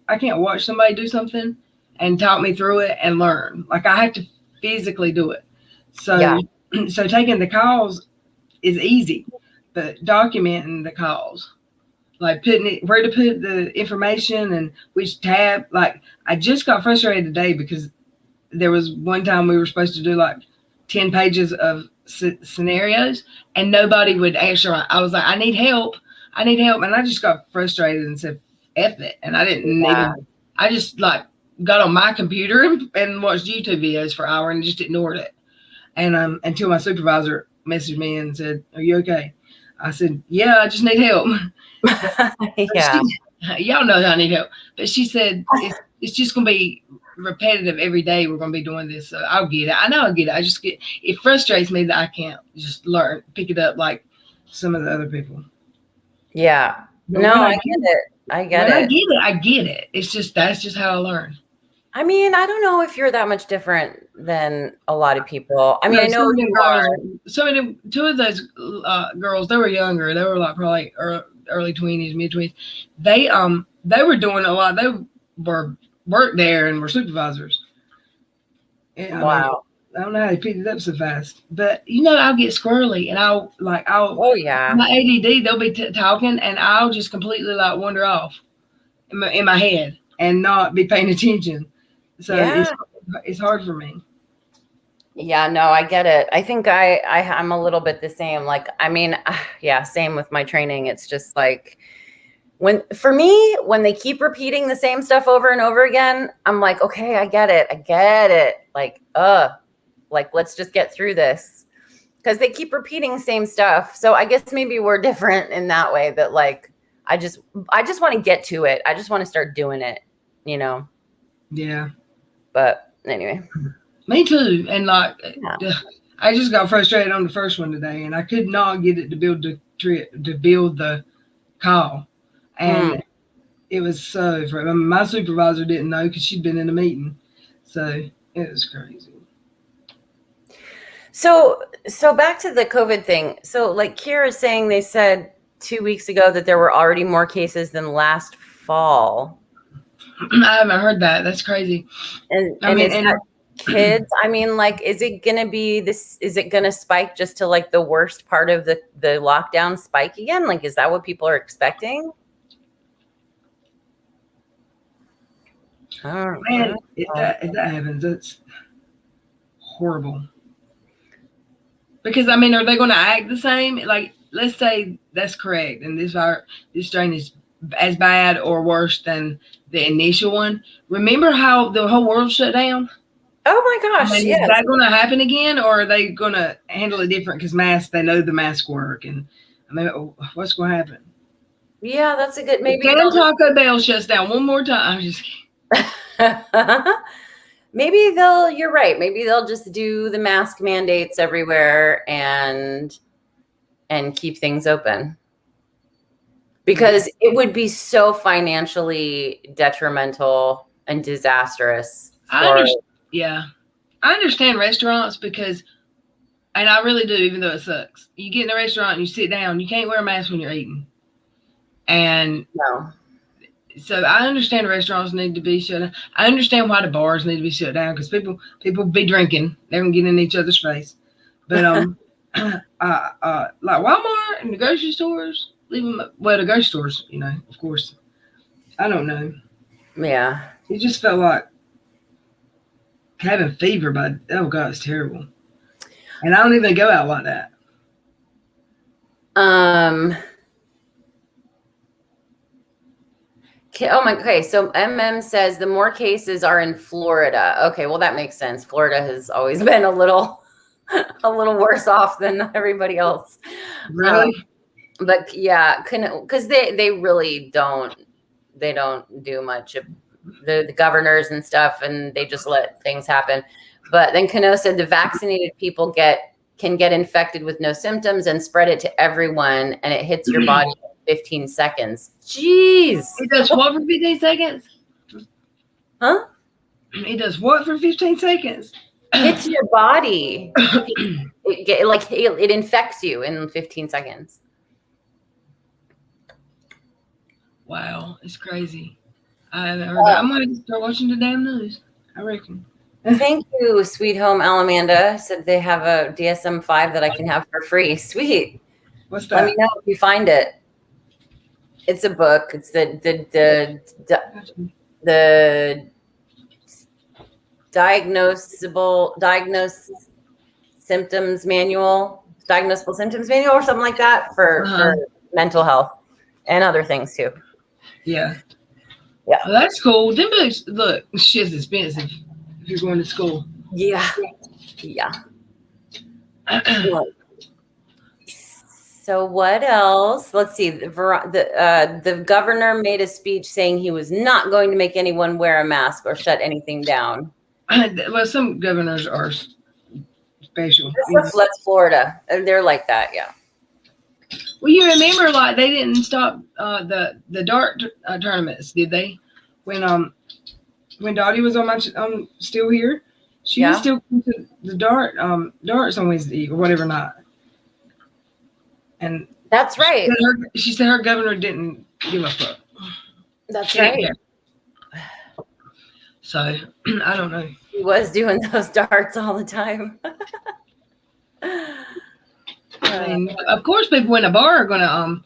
somebody do something and talk me through it and learn. Like, I have to physically do it. So taking the calls is easy, but documenting the calls, like putting it where to put the information and which tab. Like, I just got frustrated today because there was one time we were supposed to do like 10 pages of scenarios and nobody would answer. I was like, I need help. And I just got frustrated and said, F it. And I didn't I just like got on my computer and watched YouTube videos for an hour and just ignored it. And until my supervisor messaged me and said, are you okay? I said, yeah, I just need help. Y'all know I need help. But she said, it's just going to be repetitive every day. We're going to be doing this. So I'll get it. I know I'll get it. It frustrates me that I can't just pick it up like some of the other people. Yeah. No, I get it. I get it. It's just, that's just how I learn. I mean, I don't know if you're that much different than a lot of people. I mean, I know you are. Two of those girls, they were younger. They were like probably early 20s, mid 20s. They were doing a lot. They worked there and were supervisors. And, wow. I don't know how they picked it up so fast, but I'll get squirrely and I'll my ADD, they'll be talking and I'll just completely like wander off in my head and not be paying attention. So it's hard for me. Yeah, no, I get it. I think I'm a little bit the same. Like, I mean, same with my training. It's just like when they keep repeating the same stuff over and over again, I'm like, okay, I get it. Like, let's just get through this, because they keep repeating the same stuff. So I guess maybe we're different in that way, that like I just want to get to it. I just want to start doing it, you know? Yeah. But anyway. Me too. And like, Yeah. I just got frustrated on the first one today, and I could not get it to build the call. And it was so my supervisor didn't know because she'd been in a meeting. So it was crazy. So back to the COVID thing. So like Kira is saying, they said 2 weeks ago that there were already more cases than last fall. I haven't heard that. That's crazy. And kids, I mean, like, is it gonna be this? Is it gonna spike just to like the worst part of the lockdown spike again? Like, is that what people are expecting? Man, if that happens, that's horrible. Because I mean, are they going to act the same? Like, let's say that's correct, and this strain is as bad or worse than the initial one. Remember how the whole world shut down? Oh my gosh! I mean, yes. Is that going to happen again, or are they going to handle it different? Because masks, they know the masks work, and I mean, what's going to happen? Yeah, that's a good. Maybe Taco Bell shuts down one more time. I'm just kidding. Maybe you're right. Maybe they'll just do the mask mandates everywhere and keep things open. Because it would be so financially detrimental and disastrous. Yeah. I understand restaurants because, and I really do, even though it sucks. You get in a restaurant and you sit down, you can't wear a mask when you're eating. And no. So I understand restaurants need to be shut down. I understand why the bars need to be shut down because people be drinking. They're gonna get in each other's face. But like Walmart and the grocery stores, leave them. Well, the grocery stores, you know, of course. I don't know. Yeah. It just felt like having fever. Oh God, it's terrible. And I don't even go out like that. Okay. So MM says the more cases are in Florida. Okay, well that makes sense. Florida has always been a little worse off than everybody else. Really? But yeah, because they really don't do much of the governors and stuff, and they just let things happen. But then Kano said the vaccinated people can get infected with no symptoms and spread it to everyone, and it hits your body in 15 seconds. Jeez. It does what for 15 seconds? Huh? It does what for 15 seconds? Hits your body. It infects you in 15 seconds. Wow, it's crazy. I haven't heard that. I'm going to start watching the damn news, I reckon. Thank you, Sweet Home Alamanda. Said they have a DSM-5 that I can have for free. Sweet. What's that? Let me know if you find it. It's a book. It's the diagnosable symptoms manual or something like that for mental health and other things too. Yeah. Yeah. Well, that's cool. Them books, look, shit's expensive if you're going to school. Yeah. Yeah. So what else? Let's see. The governor made a speech saying he was not going to make anyone wear a mask or shut anything down. Well, some governors are special. That's Florida. They're like that, yeah. Well, you remember, like, they didn't stop the dart tournaments, did they? When Dottie was on still here, she was still going to the darts on Wednesday or whatever night. And that's right. She said her governor didn't give a fuck. That's right. So I don't know. He was doing those darts all the time. I mean, of course, people in a bar are going to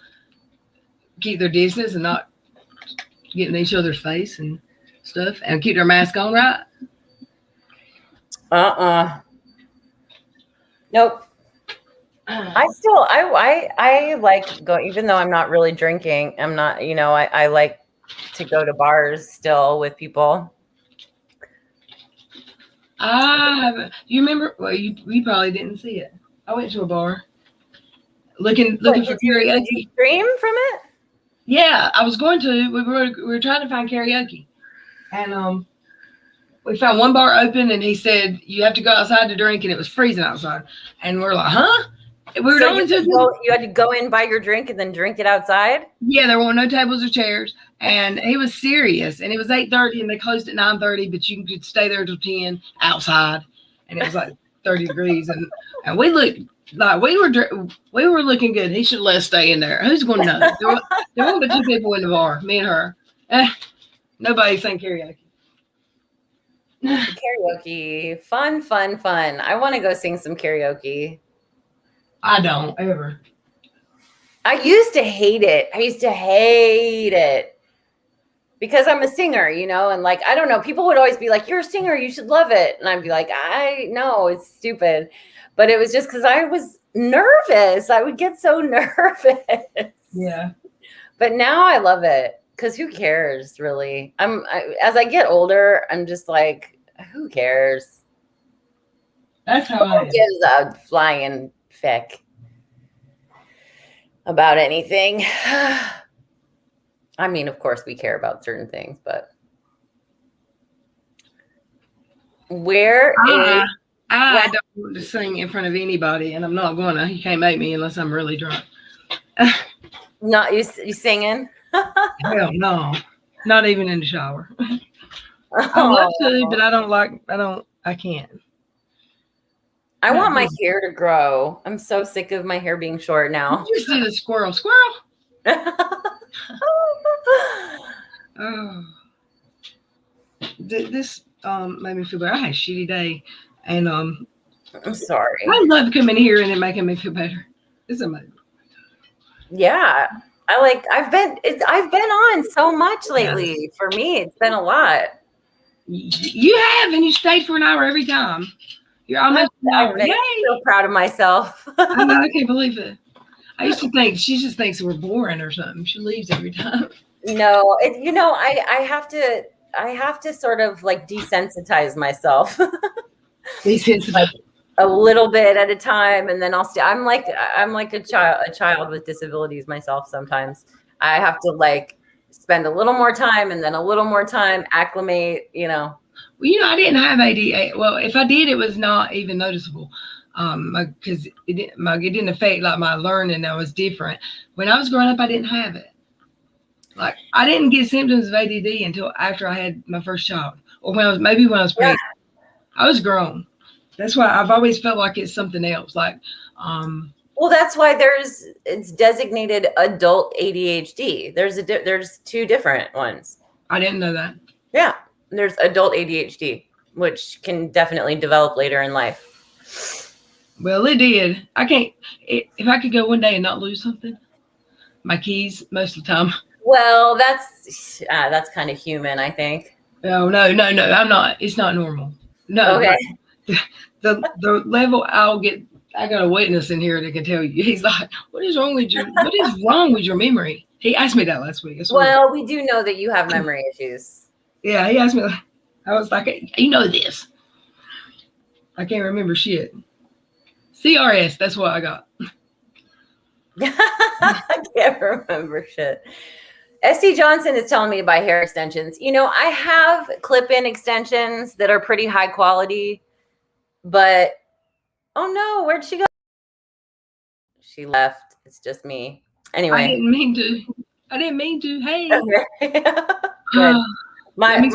keep their distance and not get in each other's face and stuff, and keep their mask on, right? Nope. I like going, even though I'm not really drinking. I'm not, I like to go to bars still with people. You remember? Well, you probably didn't see it. I went to a bar looking for karaoke. Did you stream from it? Yeah, I was going to. We were trying to find karaoke, and we found one bar open, and he said you have to go outside to drink, and it was freezing outside, and we're like, huh? We were So only you had to go in, buy your drink, and then drink it outside? Yeah, there were no tables or chairs, and he was serious. And it was 8:30, and they closed at 9:30, but you could stay there till 10 outside, and it was like 30 degrees, and we looked like we were looking good. He should let us stay in there. Who's going to know? There were but two people in the bar, me and her. Nobody sang karaoke. Karaoke, fun. I want to go sing some karaoke. I don't ever. I used to hate it because I'm a singer, and like, I don't know, people would always be like, you're a singer, you should love it. And I'd be like, I know it's stupid, but it was just because I was nervous. I would get so nervous. Yeah. But now I love it because who cares really? As I get older, I'm just like, who cares? That's how I am. Who gives a flying feck about anything? I mean, of course we care about certain things, but I don't want to sing in front of anybody, and I'm not gonna. You can't make me unless I'm really drunk. Not you singing? Hell no, not even in the shower. I love to, but I can't. I want my hair to grow. I'm so sick of my hair being short now. You just did a squirrel. Oh, this made me feel better. I had a shitty day, and I'm sorry. I love coming here and it making me feel better. It's amazing. Yeah, I've been on so much lately. Yes. For me, it's been a lot. You have, and you stayed for an hour every time. You're almost an hour. I'm so proud of myself. I know, I can't believe it. I used to think she just thinks we're boring or something. She leaves every time. No, I have to sort of like desensitize myself. Desensitize. A little bit at a time, and then I'll stay. I'm like a child with disabilities myself. Sometimes I have to like spend a little more time and then a little more time acclimate. Well, I didn't have ADA. Well, if I did, it was not even noticeable. Because it didn't affect like my learning. That was different. When I was growing up, I didn't have it. Like I didn't get symptoms of ADD until after I had my first child, or when I was pregnant. I was grown. That's why I've always felt like it's something else. Like, well, that's why it's designated adult ADHD. There's two different ones. I didn't know that. Yeah, there's adult ADHD, which can definitely develop later in life. Well, it did. If I could go one day and not lose something, my keys most of the time. Well, that's kind of human, I think. No, I'm not. It's not normal. No. Okay. The level I got a witness in here that can tell you. He's like, what is wrong with your memory? He asked me that last week. Well, we do know that you have memory issues. Yeah, he asked me. I was like, you know this. I can't remember shit. CRS, that's what I got. I can't remember shit. SC Johnson is telling me to buy hair extensions. I have clip-in extensions that are pretty high quality, but oh no, where'd she go? She left. It's just me. Anyway. I didn't mean to. Hey. Okay. Good. My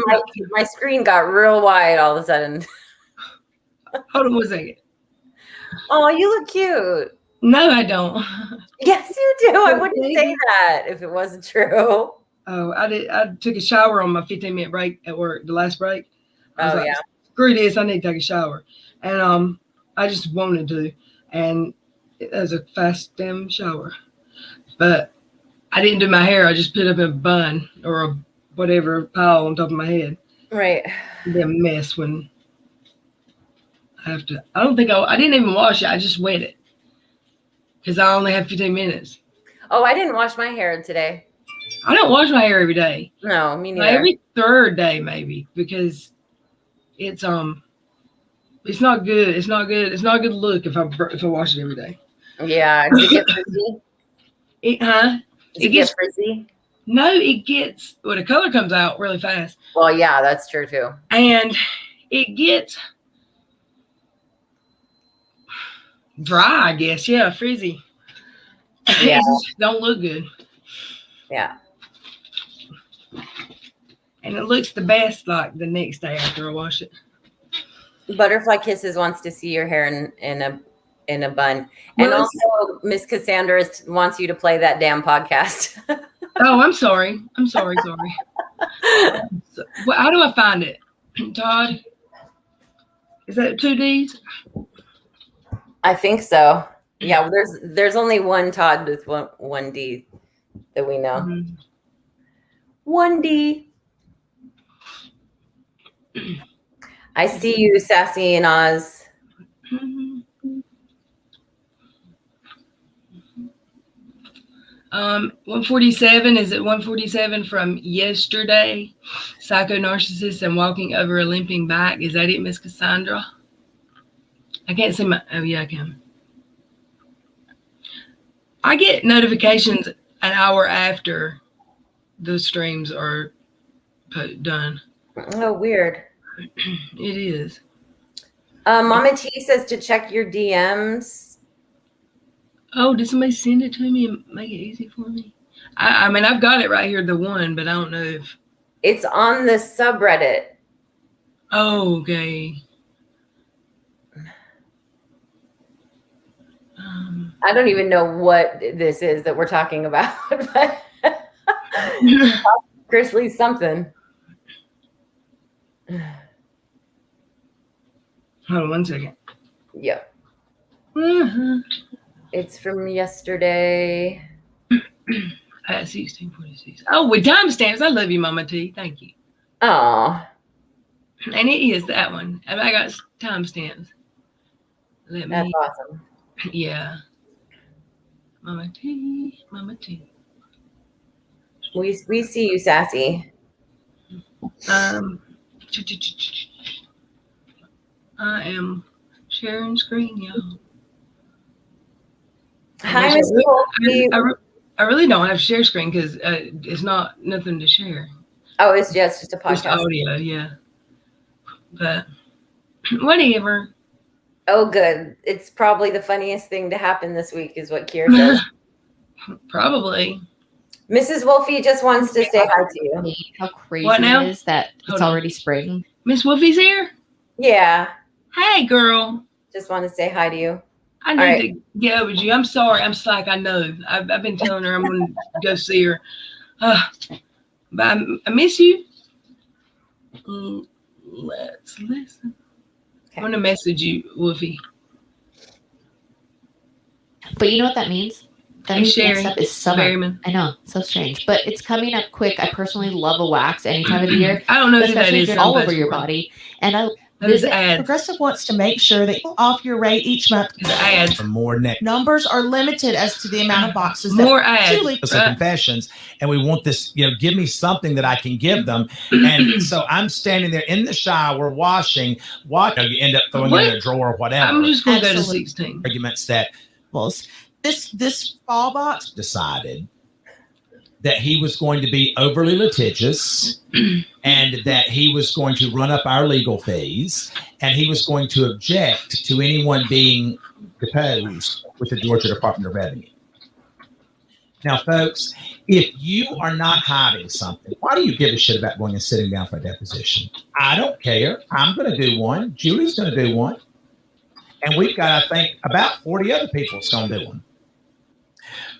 screen got real wide all of a sudden. Hold on one second. Oh, you look cute. No, I don't. Yes, you do. I wouldn't say that if it wasn't true. Oh, I did. I took a shower on my 15-minute break at work, the last break. I was like, yeah. Screw this, I need to take a shower. And I just wanted to. And it was a fast damn shower. But I didn't do my hair. I just put up a bun or a whatever pile on top of my head. Right. It'd be a mess when I have to. I didn't even wash it. I just wet it. Because I only have 15 minutes. Oh, I didn't wash my hair today. I don't wash my hair every day. No, me neither. Like every third day, maybe, because it's not good. It's not good. It's not a good look if I wash it every day. Yeah. Does it get frizzy? It gets frizzy? No, it gets, well, the color comes out really fast. Well, yeah, that's true too. And it gets dry, I guess. Yeah, frizzy. Yeah. It just don't look good. Yeah. And it looks the best like the next day after I wash it. Butterfly Kisses wants to see your hair in a bun. Well, and also Miss Cassandra wants you to play that damn podcast. Oh, I'm sorry. Sorry. So, well, how do I find it? Todd? Is that 2 Ds? I think so. Yeah, there's only one Todd with one D that we know. Mm-hmm. 1D. I see you, Sassy and Oz. Mm-hmm. 147, is it 147 from yesterday? Psycho narcissist and walking over a limping back. Is that it, Miss Cassandra? I can't see my, oh yeah, I can. I get notifications an hour after the streams are done. Oh, weird. It is. Mama T says to check your DMs. Oh, did somebody send it to me and make it easy for me? I mean, I've got it right here, the one, but I don't know if... It's on the subreddit. Oh, okay. I don't even know what this is that we're talking about, but Chris Lee something. Hold on 1 second. Yep. Uh-huh. It's from yesterday. At 1646. Oh, with timestamps. I love you, Mama T. Thank you. Oh. And it is that one. I got timestamps. That's awesome. Yeah. Mama T. Mama T. We see you, Sassy. I am sharing screen, y'all. Hi, Miss Wolfie. I really don't have share screen because it's not nothing to share. Oh, it's just a podcast. Just audio, yeah. But whatever. Oh, good. It's probably the funniest thing to happen this week, is what Kier says. Probably. Mrs. Wolfie just wants to say hi to you. How crazy it is that it's already spring. Miss Wolfie's here? Yeah. Hey, girl. Just want to say hi to you. I need to get over you. I'm sorry. I'm slack. I know. I've been telling her I'm going to go see her. But I miss you. Let's listen. Okay. I'm going to message you, Wolfie. But you know what that means? That means Sherry, next up is summer. Berryman. I know, so strange. But it's coming up quick. I personally love a wax any time of the year. I don't know who that is. All over your body. And I Progressive wants to make sure that you off your rate each month. Ads. For more numbers are limited as to the amount of boxes. More ads. Confessions, and we want this. Give me something that I can give them. And so I'm standing there in the shower washing. You end up throwing it in a drawer or whatever. I'm just going to go to 16. Arguments that this fall box decided that he was going to be overly litigious and that he was going to run up our legal fees and he was going to object to anyone being deposed with the Georgia Department of Revenue. Now, folks, if you are not hiding something, why do you give a shit about going and sitting down for a deposition? I don't care. I'm going to do one. Julie's going to do one. And we've got, I think, about 40 other people that's going to do one.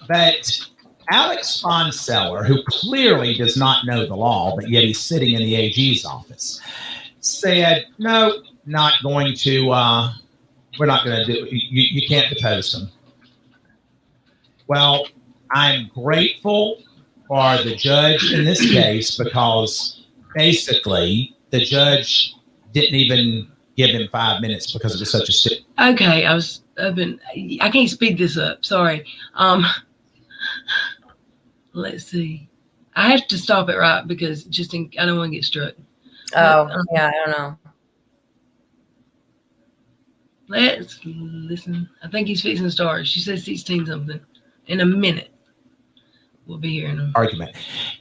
But Alex Fonseller, who clearly does not know the law, but yet he's sitting in the AG's office, said, no, not going to, we're not going to do it. You can't depose him. Well, I'm grateful for the judge in this case because basically the judge didn't even give him 5 minutes because it was such a Okay, I can't speed this up. Sorry. Let's see. I have to stop it right because I don't want to get struck. Oh, yeah, I don't know. Let's listen. I think he's fixing to start. She says 16 something in a minute. We'll be hearing them. Argument,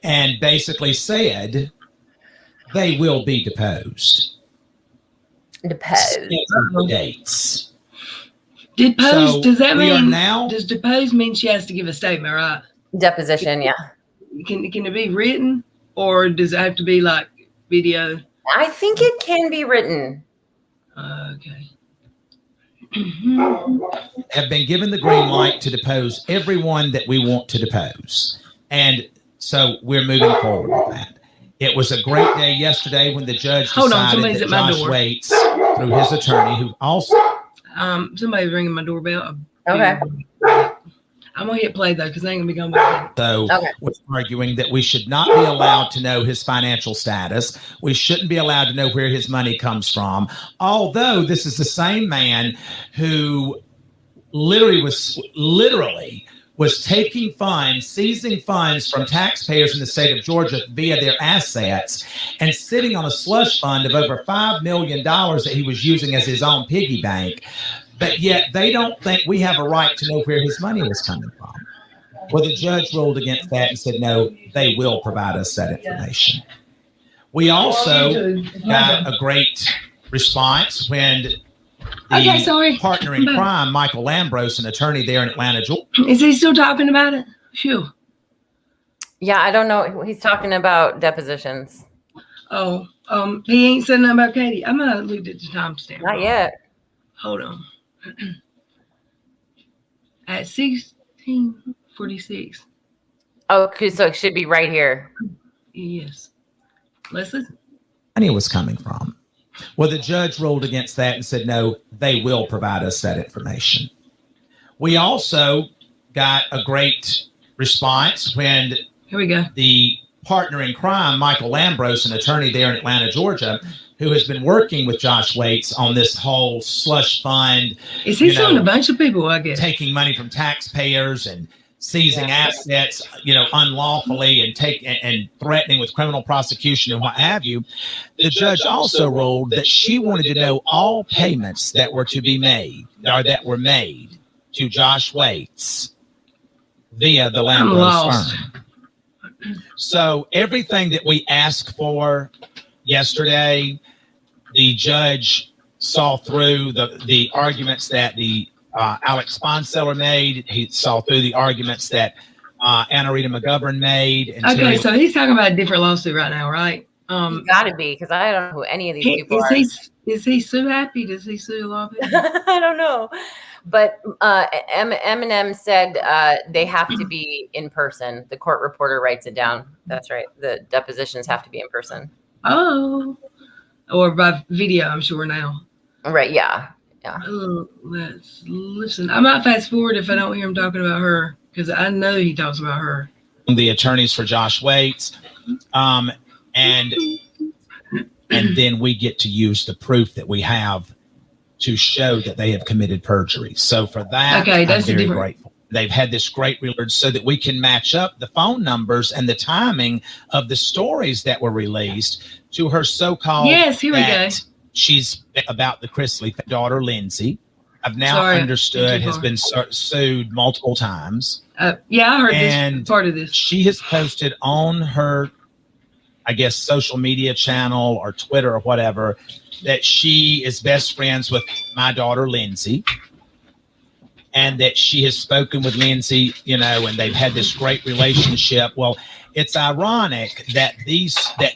and basically said they will be deposed. Dates. Deposed, does that mean now? Does deposed mean she has to give a statement, right? Deposition, yeah. Can it be written, or does it have to be like video? I think it can be written. Okay. Have been given the green light to depose everyone that we want to depose. And so we're moving forward with that. It was a great day yesterday when the judge decided that Josh Waits, through his attorney, who also... Somebody's ringing my doorbell. Okay. I'm going to hit play, though, because they ain't going to be going back. So was arguing that we should not be allowed to know his financial status. We shouldn't be allowed to know where his money comes from. Although this is the same man who literally was taking funds, seizing funds from taxpayers in the state of Georgia via their assets and sitting on a slush fund of over $5 million that he was using as his own piggy bank. But yet they don't think we have a right to know where his money was coming from. Well, the judge ruled against that and said, no, they will provide us that information. We also got a great response when the partner in crime, Michael Lambros, an attorney there in Atlanta, Georgia. Is he still talking about it? Phew. Yeah, I don't know. He's talking about depositions. Oh, he ain't said nothing about Katie. I'm gonna leave it to timestamp. Not yet. Hold on. At 16:46. Oh, okay, so it should be right here. Yes. Let's listen. Money was coming from. Well, the judge ruled against that and said, no, they will provide us that information. We also got a great response when the partner in crime, Michael Lambros, an attorney there in Atlanta, Georgia, who has been working with Josh Waits on this whole slush fund. Is he suing a bunch of people, I guess? Taking money from taxpayers and seizing assets, unlawfully and threatening with criminal prosecution and what have you. The judge also ruled that she wanted to know all payments that were to be made or that were made to Josh Waits via the Lambros firm. So everything that we asked for yesterday, the judge saw through the arguments that the Alex Sponseller made. He saw through the arguments that Anna Rita McGovern made. Okay, so he's talking about a different lawsuit right now, right? He's got to be, because I don't know who any of these people are. Is he so happy? Does he sue a lot of people? I don't know. But Eminem said they have to be in person. The court reporter writes it down. That's right. The depositions have to be in person. Oh. Or by video, I'm sure now. Right, yeah. Yeah. Oh, let's listen. I might fast forward if I don't hear him talking about her, because I know he talks about her. The attorneys for Josh Waits. And then we get to use the proof that we have to show that they have committed perjury. So for that, I'm very grateful. They've had this great research so that we can match up the phone numbers and the timing of the stories that were released to her so-called. Yes, here we go. She's about the Chrisley daughter, Lindsay. I've now understood has been sued multiple times. Yeah, I heard this part of this. She has posted on her, I guess, social media channel or Twitter or whatever, that she is best friends with my daughter, Lindsay, and that she has spoken with Lindsay, and they've had this great relationship. Well, it's ironic that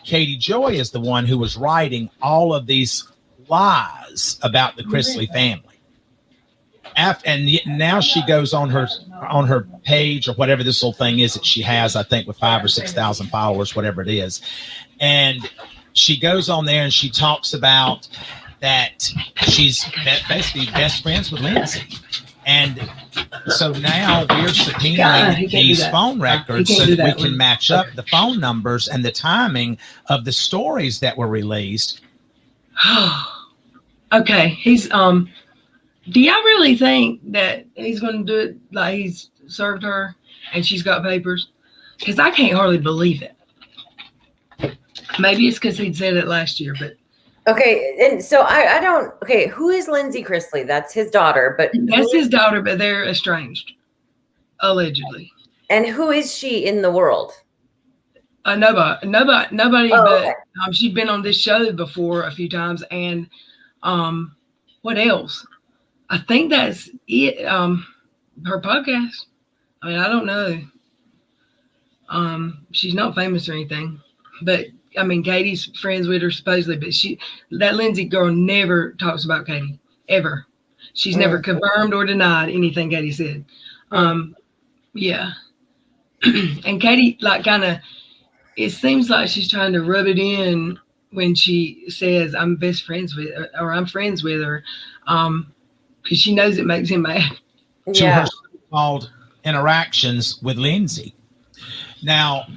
Katie Joy is the one who was writing all of these lies about the Chrisley family. And now she goes on her page or whatever this little thing is that she has, I think with 5,000 or 6,000 followers, whatever it is. And she goes on there and she talks about that she's basically best friends with Lindsay. And so now we're subpoenaing these phone records so that we can match up the phone numbers and the timing of the stories that were released. Okay. He's, do y'all really think that he's going to do it like he's served her and she's got papers? Because I can't hardly believe it. Maybe it's because he'd said it last year, but. Okay, and so I don't. Okay, who is Lindsay Chrisley? That's his daughter, but that's his daughter, but they're estranged, allegedly. And who is she in the world? Nobody. Oh, But okay. she'd been on this show before a few times, and what else? I think that's it. Her podcast. I mean, I don't know. She's not famous or anything, but I mean, Katie's friends with her supposedly, but that Lindsay girl never talks about Katie ever. She's never confirmed or denied anything Katie said. Yeah. And Katie, like, kind of, it seems like she's trying to rub it in when she says, I'm best friends with her, or I'm friends with her, because she knows it makes him mad. To her so-called interactions with Lindsay. Now,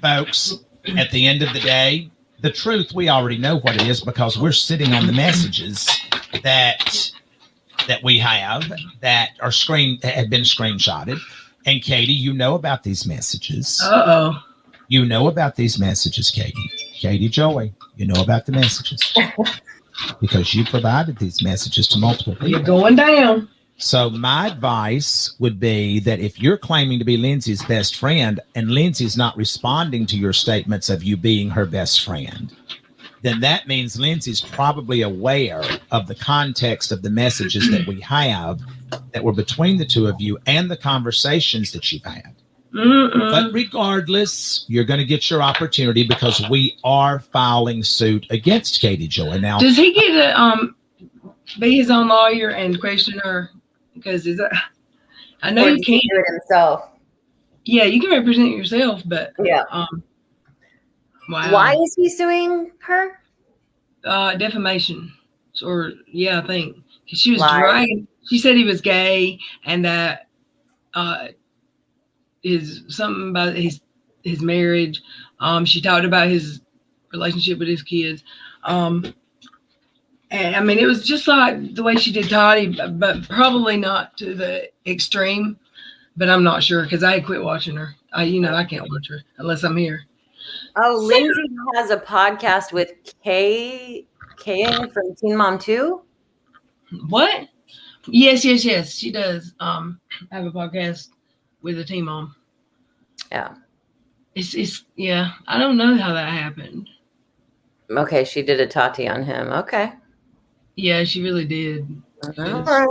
folks, at the end of the day, the truth, we already know what it is because we're sitting on the messages that we have that are have been screenshotted. And Katie, you know about these messages. Uh-oh. You know about these messages, Katie. Katie Joey, you know about the messages. Because you provided these messages to multiple people. You're going down. So my advice would be that if you're claiming to be Lindsay's best friend and Lindsay's not responding to your statements of you being her best friend, then that means Lindsay's probably aware of the context of the messages that we have that were between the two of you and the conversations that you've had. But regardless, you're going to get your opportunity because we are filing suit against Katie Joy. Now, does he get to be his own lawyer and question her? Because I know you can't do it himself. Yeah, you can represent yourself, but wow. Why is he suing her? Defamation, or I think she was dragging. She said he was gay, and that is something about his marriage. She talked about his relationship with his kids. And I mean, it was just like the way she did Toddy, but probably not to the extreme. But I'm not sure because I had quit watching her. I can't watch her unless I'm here. Oh, Lindsay has a podcast with Kay from Teen Mom 2. What? Yes. She does have a podcast with a Teen Mom. Yeah. It's I don't know how that happened. Okay, she did a Tati on him. Okay. Yeah, she really did. All right.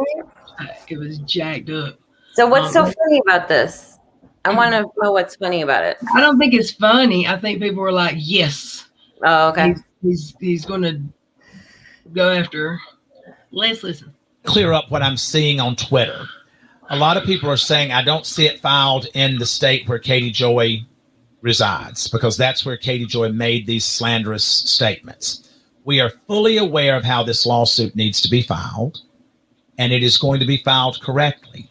It was jacked up. So what's so funny about this? I want to know what's funny about it. I don't think it's funny. I think people were like, yes. Oh, okay. He's going to go after her. Let's listen. Clear up what I'm seeing on Twitter. A lot of people are saying I don't see it filed in the state where Katie Joy resides because that's where Katie Joy made these slanderous statements. We are fully aware of how this lawsuit needs to be filed, and it is going to be filed correctly.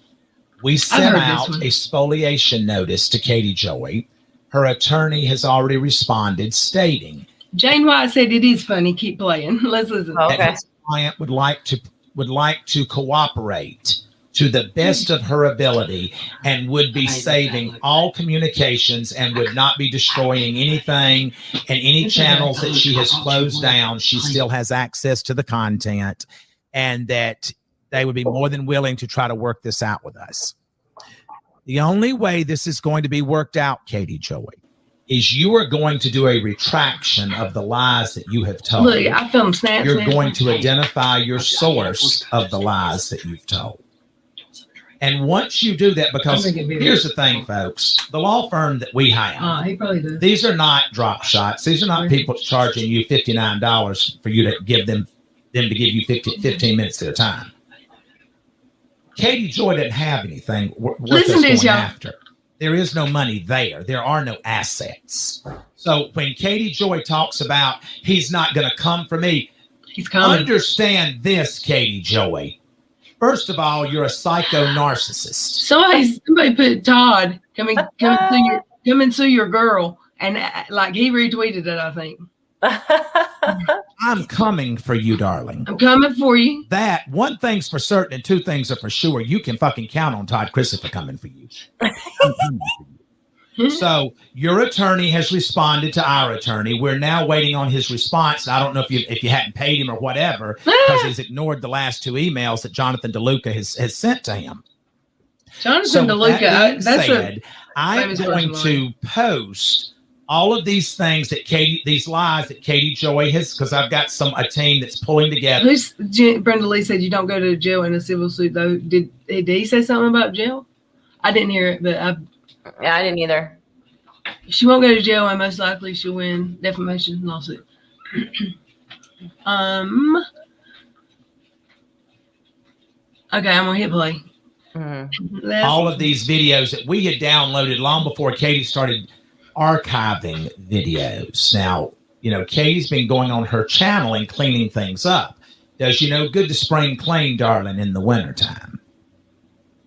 We sent out a spoliation notice to Katie Joy. Her attorney has already responded stating Jane White said it is funny. Keep playing. Let's listen. Okay. that his client would like to cooperate to the best of her ability and would be saving all communications and would not be destroying anything, and any channels that she has closed down, she still has access to the content, and that they would be more than willing to try to work this out with us. The only way this is going to be worked out, Katie Joy, is you are going to do a retraction of the lies that you have told. Look, I filmed snaps. You're going to identify your source of the lies that you've told. And once you do that, because here's the thing, folks, the law firm that we hire, he probably does. these are not drop shots. These are not people charging you $59 for you to give them to give you 15 minutes at their time. Katie Joy didn't have anything worth us going after. There is no money there. There are no assets. So when Katie Joy talks about he's not going to come for me, he's coming. Understand this, Katie Joy. First of all, you're a psycho narcissist. Somebody put Todd come and sue your girl, and like he retweeted it, I think. I'm coming for you, darling. I'm coming for you. That one thing's for certain and two things are for sure. You can fucking count on Todd Christopher coming for you. So your attorney has responded to our attorney. We're now waiting on his response. I don't know if you hadn't paid him or whatever, because he's ignored the last two emails that Jonathan DeLuca has sent to him. Jonathan DeLuca, I'm Famous going person to post all of these things that these lies that Katie Joy has, because I've got a team that's pulling together. Brenda Lee said you don't go to jail in a civil suit though. Did he say something about jail? I didn't hear it, but Yeah, I didn't either. she won't go to jail, and most likely she'll win defamation lawsuit. Okay, I'm gonna hit play. All of these videos that we had downloaded long before Katie started archiving videos. Now, Katie's been going on her channel and cleaning things up. Does good to spring clean, darling, in the wintertime.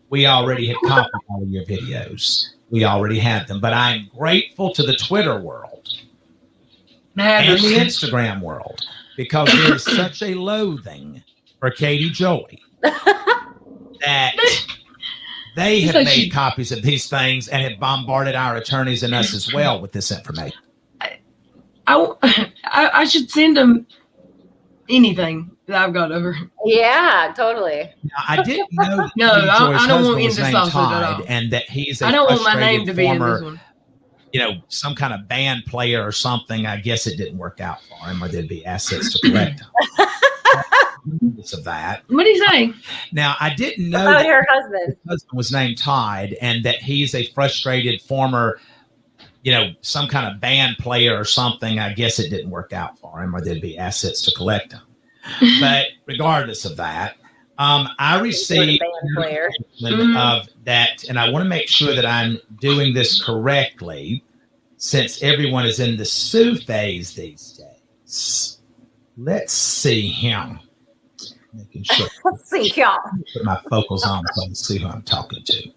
We already had copied all of your videos. We already had them. But I'm grateful to the Twitter world and the Instagram world because there is such a loathing for Katie Joy that they have made copies of these things and have bombarded our attorneys and us as well with this information. I should send them anything that I've got over. Yeah, totally. Now, I didn't know that No, I don't want was named Todd, all. and that he's a I don't want my name to frustrated be in this former, one. some kind of band player or something. I guess it didn't work out for him, or there'd be assets to collect him. Of that. What do you say? Now, I didn't know about that her husband. his husband was named Todd, and that he's a frustrated former, some kind of band player or something. I guess it didn't work out for him, or there'd be assets to collect him. But regardless of that, I received of that, and I want to make sure that I'm doing this correctly, since everyone is in the sue phase these days. Let's see him. Making sure. Let's see him. Put my focals on so I can see who I'm talking to.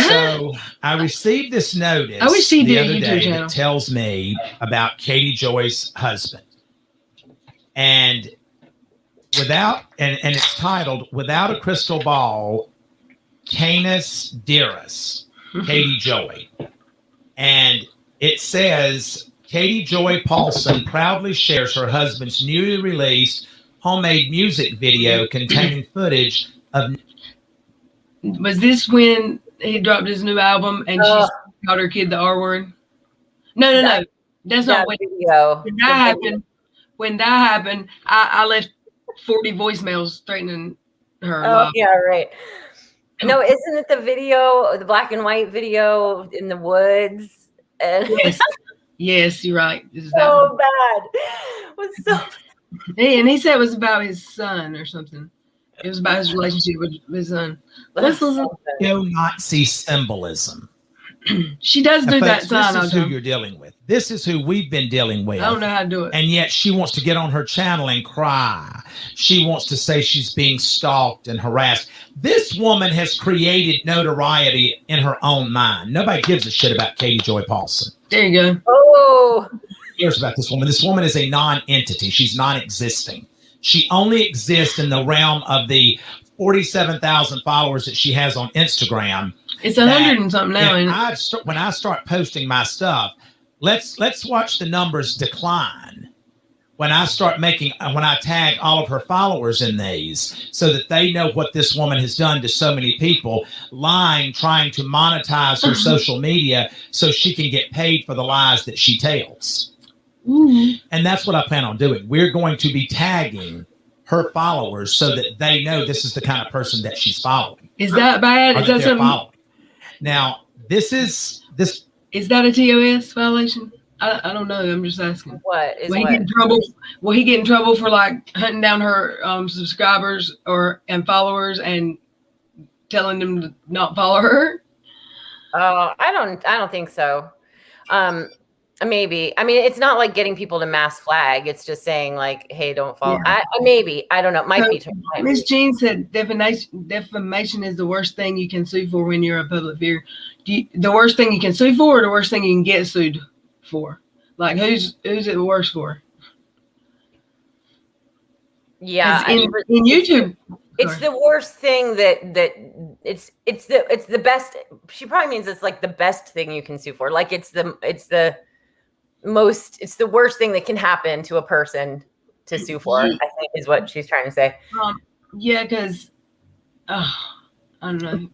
So I received this notice the other day that tells me about Katie Joy's husband. And it's titled "Without a Crystal Ball, Canis Dearest, Katie Joy." And it says Katie Joy Paulson proudly shares her husband's newly released homemade music video containing footage of. Was this when he dropped his new album and she called her kid the R word? No. That's not when video. When that happened, I left 40 voicemails threatening her. Oh, yeah, right. No, isn't it the video, the black and white video in the woods? And yes, you're right. So bad. It was so bad. And he said it was about his son or something. It was about his relationship with his son. Let's listen. Neo-Nazi symbolism. She does do that sign. This is who you're dealing with. This is who we've been dealing with. I don't know how to do it. And yet she wants to get on her channel and cry. She wants to say she's being stalked and harassed. This woman has created notoriety in her own mind. Nobody gives a shit about Katie Joy Paulson. There you go. Oh. Who cares about this woman? This woman is a non-entity. She's non-existing. She only exists in the realm of the 47,000 followers that she has on Instagram. It's 100 and something now. When I start posting my stuff, let's watch the numbers decline. When I tag all of her followers in these, so that they know what this woman has done to so many people, lying, trying to monetize her social media so she can get paid for the lies that she tells. Ooh. And that's what I plan on doing. We're going to be tagging her followers so that they know this is the kind of person that she's following. Is that bad? Is that something? Following. Now, this. Is that a TOS violation? I don't know. I'm just asking. What is will he get in trouble? Will he get in trouble for like hunting down her subscribers and followers and telling them to not follow her? I don't think so. Maybe. I mean, it's not like getting people to mass flag. It's just saying like, hey, don't follow. Yeah. Maybe. I don't know. Might be. Miss Jean said defamation is the worst thing you can sue for when you're a public figure. The worst thing you can sue for, or the worst thing you can get sued for? Like, who's it worse for? Yeah, in YouTube. It's the worst thing that it's the best. She probably means it's like the best thing you can sue for. Like it's the worst thing that can happen to a person to sue for, I think is what she's trying to say. Yeah, because I don't know.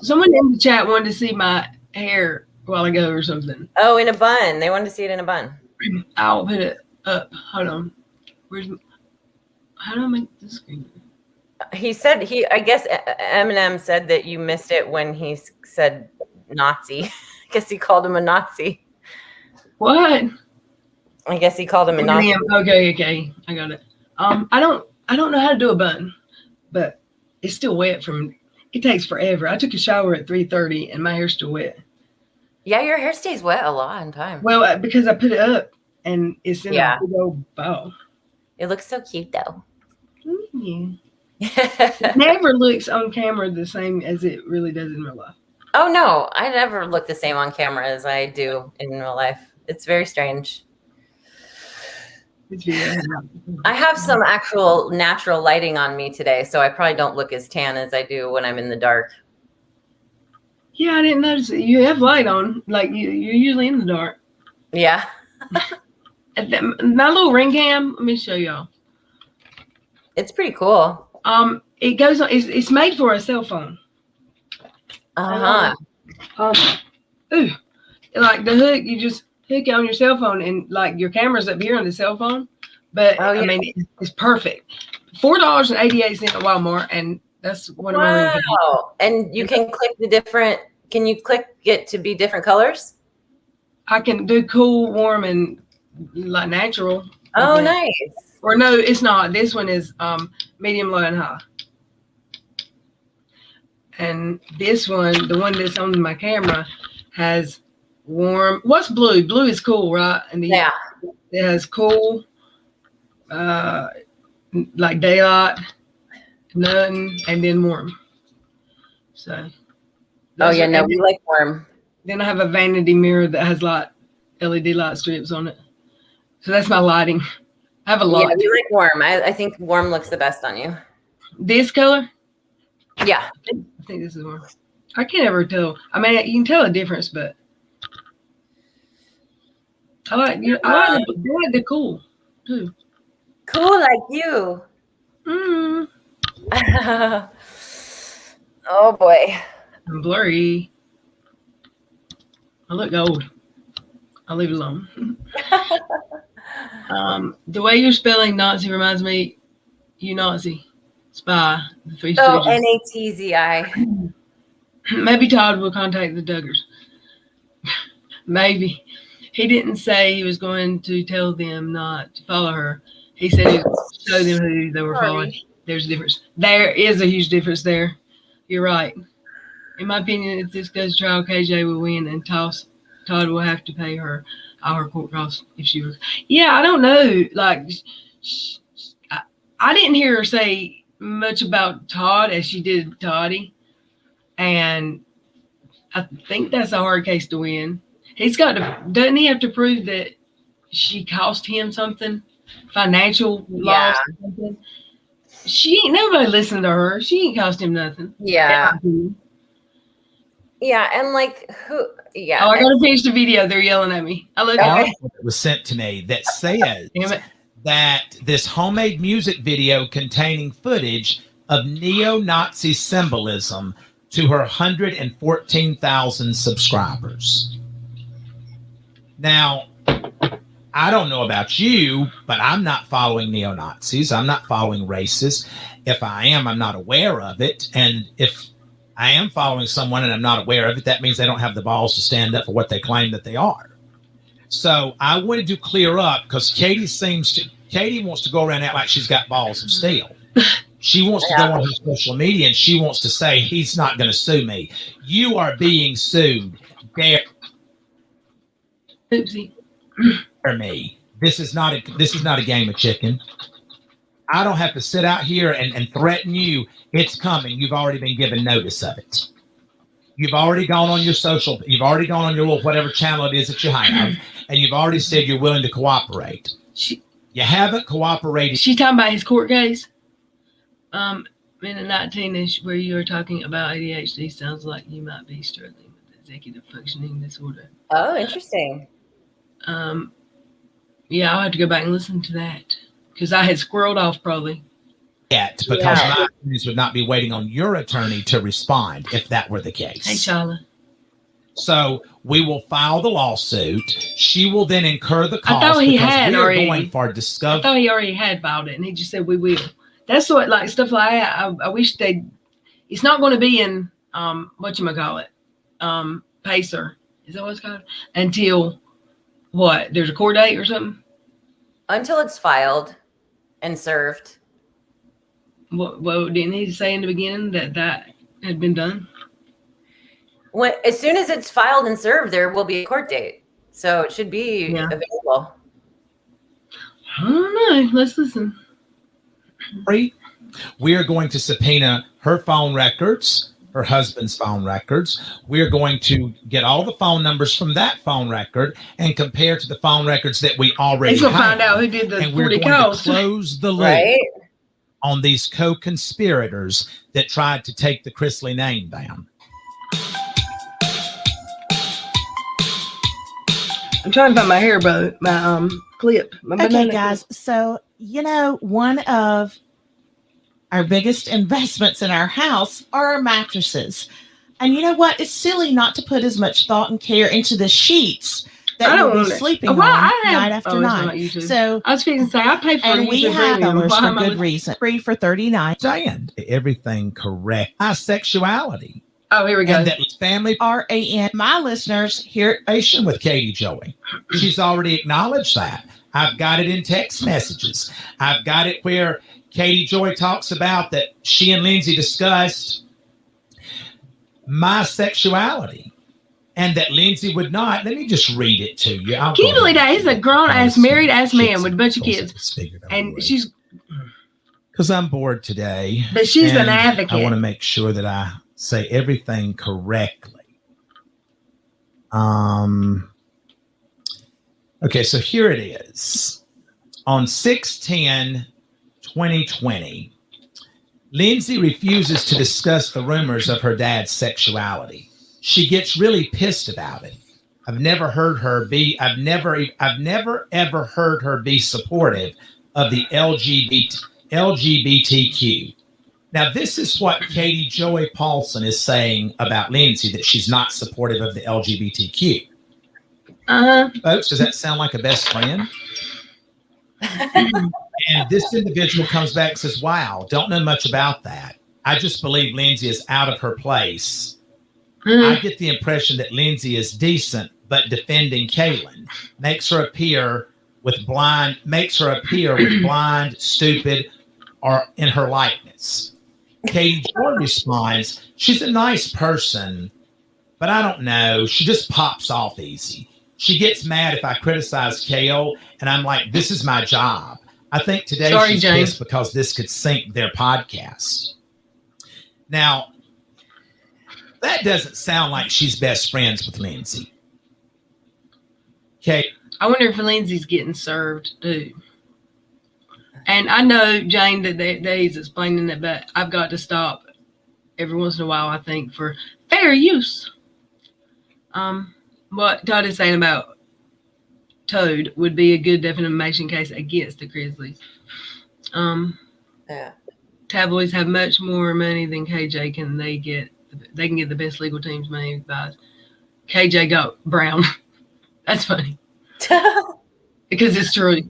Someone in the chat wanted to see my hair a while ago or something. Oh, in a bun. They wanted to see it in a bun. I'll put it up. Hold on. How do I make this screen? He said I guess Eminem said that you missed it when he said Nazi. I guess he called him a Nazi. What? I guess he called him a Nazi. Okay. I got it. I don't know how to do a bun, but it's still wet it takes forever. I took a shower at 3:30 and my hair's still wet. Yeah, your hair stays wet a lot of time. Well, because I put it up and it's in a big old bowl. It looks so cute though. Yeah. It never looks on camera the same as it really does in real life. Oh no, I never look the same on camera as I do in real life. It's very strange. I have some actual natural lighting on me today, so I probably don't look as tan as I do when I'm in the dark. Yeah, I didn't notice it. You have light on, like you're usually in the dark. Yeah. My little ring cam, let me show y'all. It's pretty cool. It goes on. It's made for a cell phone. Ooh, like the hook, you just hook it on your cell phone, and like your camera's up here on the cell phone. But I mean, it's perfect. $4.88 at Walmart, and that's one of my ring cams. Wow! And you can click the different. Can you click it to be different colors? I can do cool, warm, and like natural. Oh, nice. Or no, it's not. This one is medium, low, and high. And this one, the one that's on my camera, has warm. What's blue? Blue is cool, right? And it has cool, like daylight, nothing, and then warm. So. Oh yeah, no, we like warm. Then I have a vanity mirror that has like LED light strips on it. So that's my lighting. I have a lot. Yeah, we like warm. I think warm looks the best on you. This color? Yeah. I think this is warm. I can't ever tell. I mean, you can tell a difference, but I like the cool too. Cool like you. Mm. Oh boy. I'm blurry. I look old. I'll leave it alone. The way you're spelling Nazi reminds me, you Nazi, spy, the Three Stooges. Oh, Natzi. Maybe Todd will contact the Duggars. Maybe. He didn't say he was going to tell them not to follow her. He said he would show them who they were following. There's a difference. There is a huge difference there. You're right. In my opinion, if this goes to trial, KJ will win, and Todd will have to pay her all her court costs if she was. Yeah, I don't know. Like, I didn't hear her say much about Todd as she did Toddy, and I think that's a hard case to win. Doesn't he have to prove that she cost him something, financial loss or something? Nobody listened to her. She ain't cost him nothing. Yeah. Yeah, and like who? Yeah. Oh, I gotta finish the video. They're yelling at me. I look at it. Was sent to me that says that this homemade music video containing footage of neo-Nazi symbolism to her 114,000 subscribers. Now, I don't know about you, but I'm not following neo-Nazis. I'm not following racists. If I am, I'm not aware of it. And if I am following someone and I'm not aware of it, that means they don't have the balls to stand up for what they claim that they are. So I wanted to clear up because Katie wants to go around and act like she's got balls of steel. She wants to go on her social media and she wants to say he's not going to sue me. You are being sued. Dare me. This is not a game of chicken. I don't have to sit out here and threaten you. It's coming. You've already been given notice of it. You've already gone on your you've already gone on your little whatever channel it is that you have, and you've already said you're willing to cooperate. You haven't cooperated. She's talking about his court case. In the 19-ish where you were talking about ADHD, sounds like you might be struggling with executive functioning disorder. Oh, interesting. Yeah, I'll have to go back and listen to that. Because I had squirreled off probably. Yet, because my attorneys would not be waiting on your attorney to respond if that were the case. Hey, Shala. So we will file the lawsuit. She will then incur the cost. I thought he because had we are already. going for I discovery. thought he already had filed it, and he just said we will. That's what, like, stuff like that. I wish they. It's not going to be in whatchamacallit, Pacer. Is that what it's called? Until what? There's a court date or something. Until it's filed and served. Well, didn't he say in the beginning that had been done? As soon as it's filed and served, there will be a court date. So it should be available. I don't know. Let's listen. We are going to subpoena her phone records, her husband's phone records. We are going to get all the phone numbers from that phone record and compare to the phone records that we already He's going to have. find out who did the and we're 40 going calls. to close the loop Right? on these co-conspirators that tried to take the Chrisley name down. I'm trying to find my hair, bro. My clip. My Okay, banana guys. So, one of our biggest investments in our house are our mattresses. And you know what? It's silly not to put as much thought and care into the sheets that you'll be sleeping on night after night. So I was fixing to say, I pay for and we have premium. those for good reason. Free for 39. Saying everything correct. My sexuality. Oh, here we go. And that family RAN. My listeners here. relation with Katie Joey. She's already acknowledged that. I've got it in text messages. I've got it where Katie Joy talks about that she and Lindsay discussed my sexuality and that Lindsay would not. Let me just read it to you. Can you believe that? He's a grown-ass, married-ass man with a bunch of kids. And she's... Because I'm bored today. But she's an advocate. I want to make sure that I say everything correctly. Okay, so here it is. On 6/10/2020, Lindsay refuses to discuss the rumors of her dad's sexuality. She gets really pissed about it. I've never ever heard her be supportive of the LGBTQ. Now, this is what Katie Joy Paulson is saying about Lindsay, that she's not supportive of the LGBTQ. Folks, does that sound like a best friend? And this individual comes back and says, wow, don't know much about that. I just believe Lindsay is out of her place. I get the impression that Lindsay is decent, but defending Kaylin makes her appear blind, stupid, or in her likeness. Katie Joy responds, she's a nice person, but I don't know. She just pops off easy. She gets mad if I criticize Kale, and I'm like, this is my job. I think today she's pissed because this could sink their podcast. Now, that doesn't sound like she's best friends with Lindsay. Okay. I wonder if Lindsay's getting served too. And I know, Jane, that he's explaining it, but I've got to stop every once in a while, I think, for fair use. What Todd is saying about Toad would be a good defamation case against the Grizzlies. Tabloids have much more money than KJ can. They can get the best legal team's money advice. KJ got Brown. That's funny. Because it's true.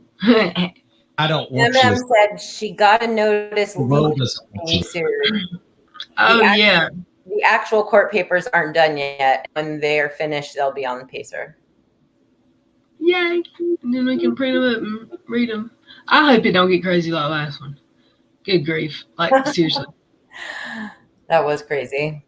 I don't want MM said she got a notice. Oh, yeah. The actual court papers aren't done yet. When they're finished, they'll be on the Pacer. Yay. And then we can print them up and read them. I hope it don't get crazy like last one. Good grief. Like, seriously. That was crazy.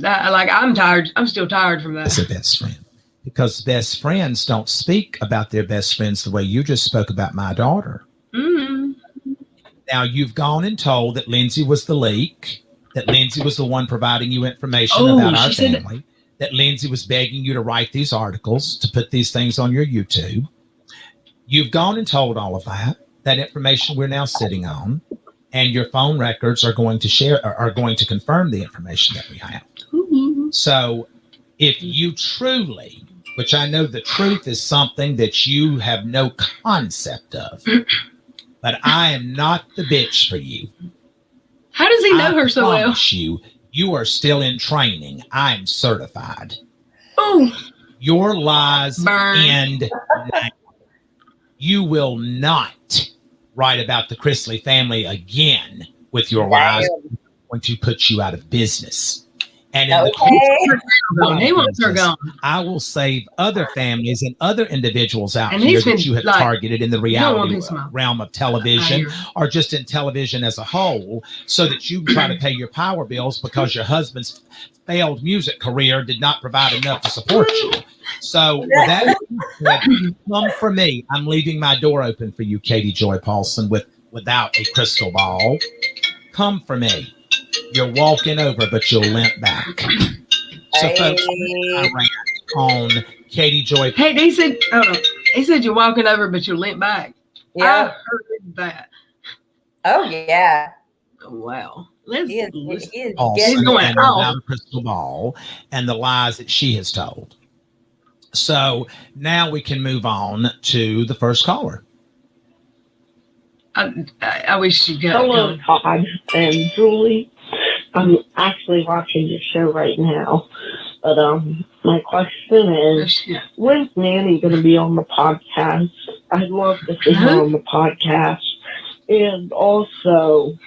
I'm tired. I'm still tired from that. It's a best friend. Because best friends don't speak about their best friends the way you just spoke about my daughter. Mm-hmm. Now, you've gone and told that Lindsay was the leak, that Lindsay was the one providing you information about our family, that Lindsay was begging you to write these articles, to put these things on your YouTube. You've gone and told all of that information we're now sitting on, and your phone records are going to confirm the information that we have. Mm-hmm. So if you truly, which I know the truth is something that you have no concept of, but I am not the bitch for you. How does he know her so well? You are still in training. I'm certified. Oh, Your lies Burn. end now. You will not write about the Chrisley family again with your lies. I'm going to put you out of business. And in the he wants her gone. I will save other families and other individuals out And here he's been, that you have like, targeted in the you don't want reality his mouth. realm of television or just in television as a whole, so that you can try to pay your power bills because your husband's failed music career did not provide enough to support you. So that come for me. I'm leaving my door open for you, Katie Joy Paulson, without a crystal ball. Come for me. You're walking over, but you'll limp back. So, folks, I rant on Katie Joy. Hey, he said you're walking over, but you limp back. Yeah. I heard that. Oh yeah. Oh, wow. He is Paulson going and off. without a crystal ball and the lies that she has told. So now we can move on to the first caller. I wish you got Hello, Todd and Julie. I'm actually watching your show right now. But my question is, when's Nanny going to be on the podcast? I'd love to see her on the podcast. And also,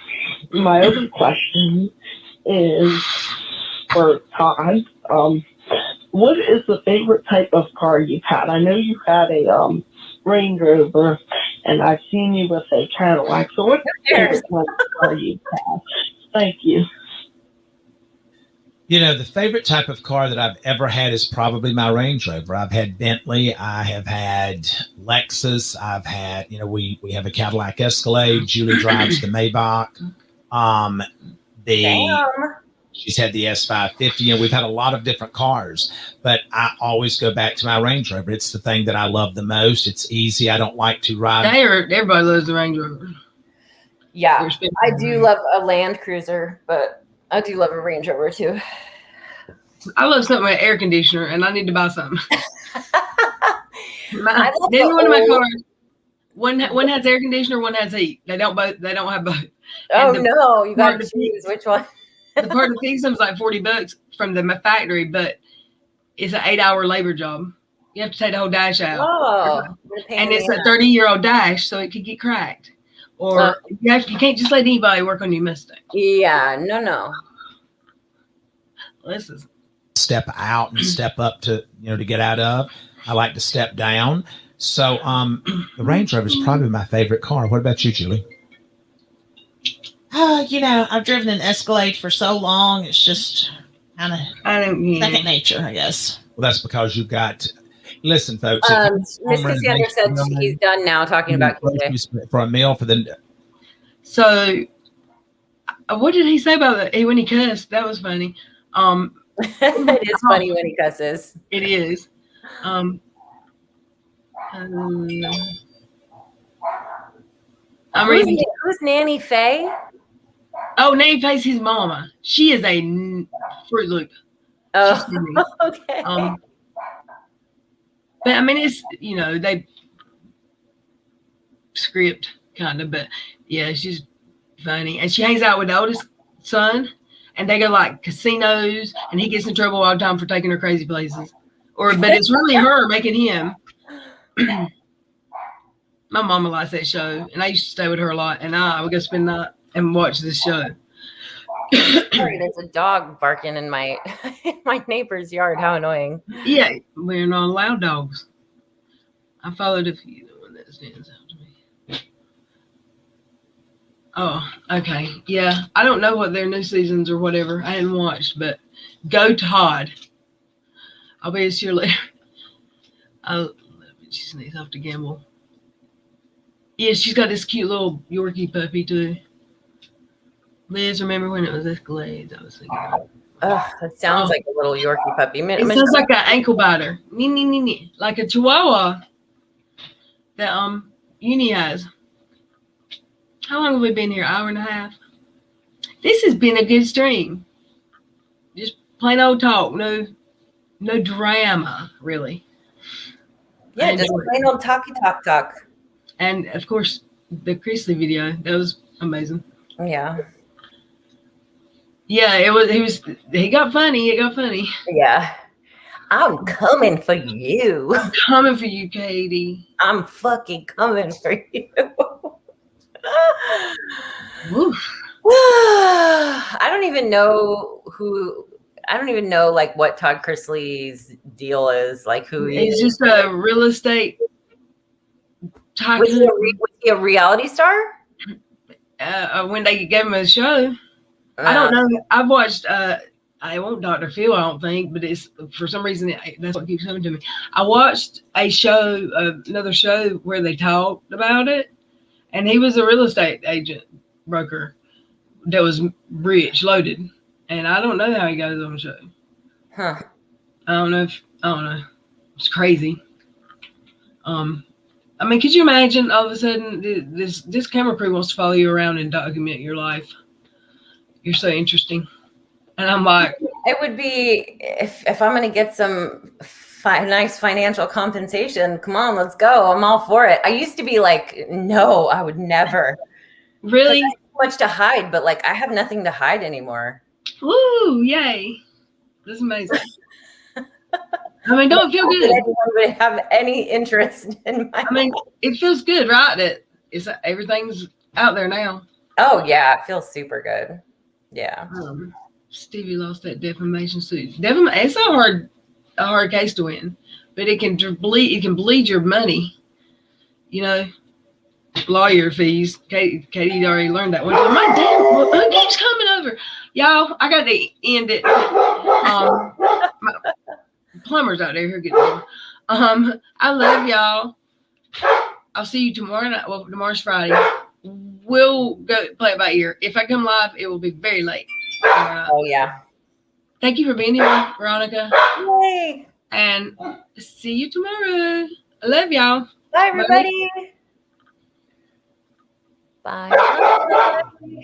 my other question is for Todd. What is the favorite type of car you've had? I know you had a Range Rover, and I've seen you with a Cadillac. So what's the favorite type of car you've had? Thank you. You know, the favorite type of car that I've ever had is probably my Range Rover. I've had Bentley. I have had Lexus. I've had, we have a Cadillac Escalade. Julie drives the Maybach. She's had the S550, and we've had a lot of different cars, but I always go back to my Range Rover. It's the thing that I love the most. It's easy. I don't like to ride. Everybody loves the Range Rover. Yeah, I do love a Land Cruiser, but I do love a Range Rover too. I love something with air conditioner, and I need to buy something. One of my cars, one has air conditioner, one has heat. They don't have both. Oh no, you got to choose which one. The part to fix them is like $40 from the factory, but it's an 8-hour labor job. You have to take the whole dash out. Oh, and it's a 30-year-old dash, so it could get cracked. Or you can't just let anybody work on your Mustang. Yeah, no. This is step out and step up to get out of. I like to step down. So the Range Rover is probably my favorite car. What about you, Julie? I've driven an Escalade for so long. It's just kind of second nature, I guess. Well, that's because you've got. Listen, folks. Miss Cassandra said he's done now talking about for a meal for the. So, what did he say about that? When he cussed, that was funny. It is funny when he cusses. It is. Who's Nanny Faye? Oh, Nanny Faye's his mama. She is a Fruit Loop. Oh, okay. But I mean, it's they script kind of, but yeah, she's funny, and she hangs out with the oldest son, and they go like casinos, and he gets in trouble all the time for taking her crazy places. But it's really her making him. My mama likes that show, and I used to stay with her a lot, and I would go spend the night and watch this show. Sorry, there's a dog barking in my neighbor's yard. How annoying. Yeah, we're not allowed dogs. I followed a few, the one that stands out to me. Oh, okay. Yeah, I don't know what their new seasons or whatever. I hadn't watched, but go Todd. I'll be a cheerleader. She sneezed off to gamble. Yeah, she's got this cute little Yorkie puppy too. Liz, remember when it was Escalades? I was thinking. That sounds like a little Yorkie puppy. It sounds like an ankle biter, like a Chihuahua that Uni has. How long have we been here? Hour and a half. This has been a good stream. Just plain old talk, no drama, really. Yeah, just plain old talk. And of course, the Chrisley video, that was amazing. Yeah. Yeah, he got funny. It got funny. Yeah. I'm coming for you. I'm coming for you, Katie. I'm fucking coming for you. Woof. I don't even know like what Todd Chrisley's deal is, like who he He's is. just a real estate tycoon. Was he a reality star? When they gave him a show. I don't know. I've watched I won't Dr. Phil, I don't think, but it's for some reason that's what keeps coming to me. I watched a show, another show where they talked about it, and he was a real estate agent broker that was rich, loaded, and I don't know how he got his own show. Huh. I don't know. It's crazy. I mean, could you imagine all of a sudden this camera crew wants to follow you around and document your life? You're so interesting. And I'm like, it would be if I'm going to get some nice financial compensation. Come on, let's go. I'm all for it. I used to be like, no, I would never. Really? I have too much to hide, but like I have nothing to hide anymore. Woo! Yay! That's amazing. I mean, don't it feel good? Anyone would have any interest in my. I mean, it feels good, right? That it's everything's out there now. Oh yeah, it feels super good. Yeah. Stevie lost that defamation suit. It's a hard case to win, but it can bleed. It can bleed your money. You know, lawyer fees. Katie already learned that one. My dad, who keeps coming over? Y'all, I got to end it. My plumbers out there who get over. I love y'all. I'll see you tomorrow night. Well, tomorrow's Friday. We'll go play it by ear. If I come live, it will be very late. Oh yeah. Thank you for being here, Veronica. Yay. And see you tomorrow. I love y'all. Bye everybody. Bye.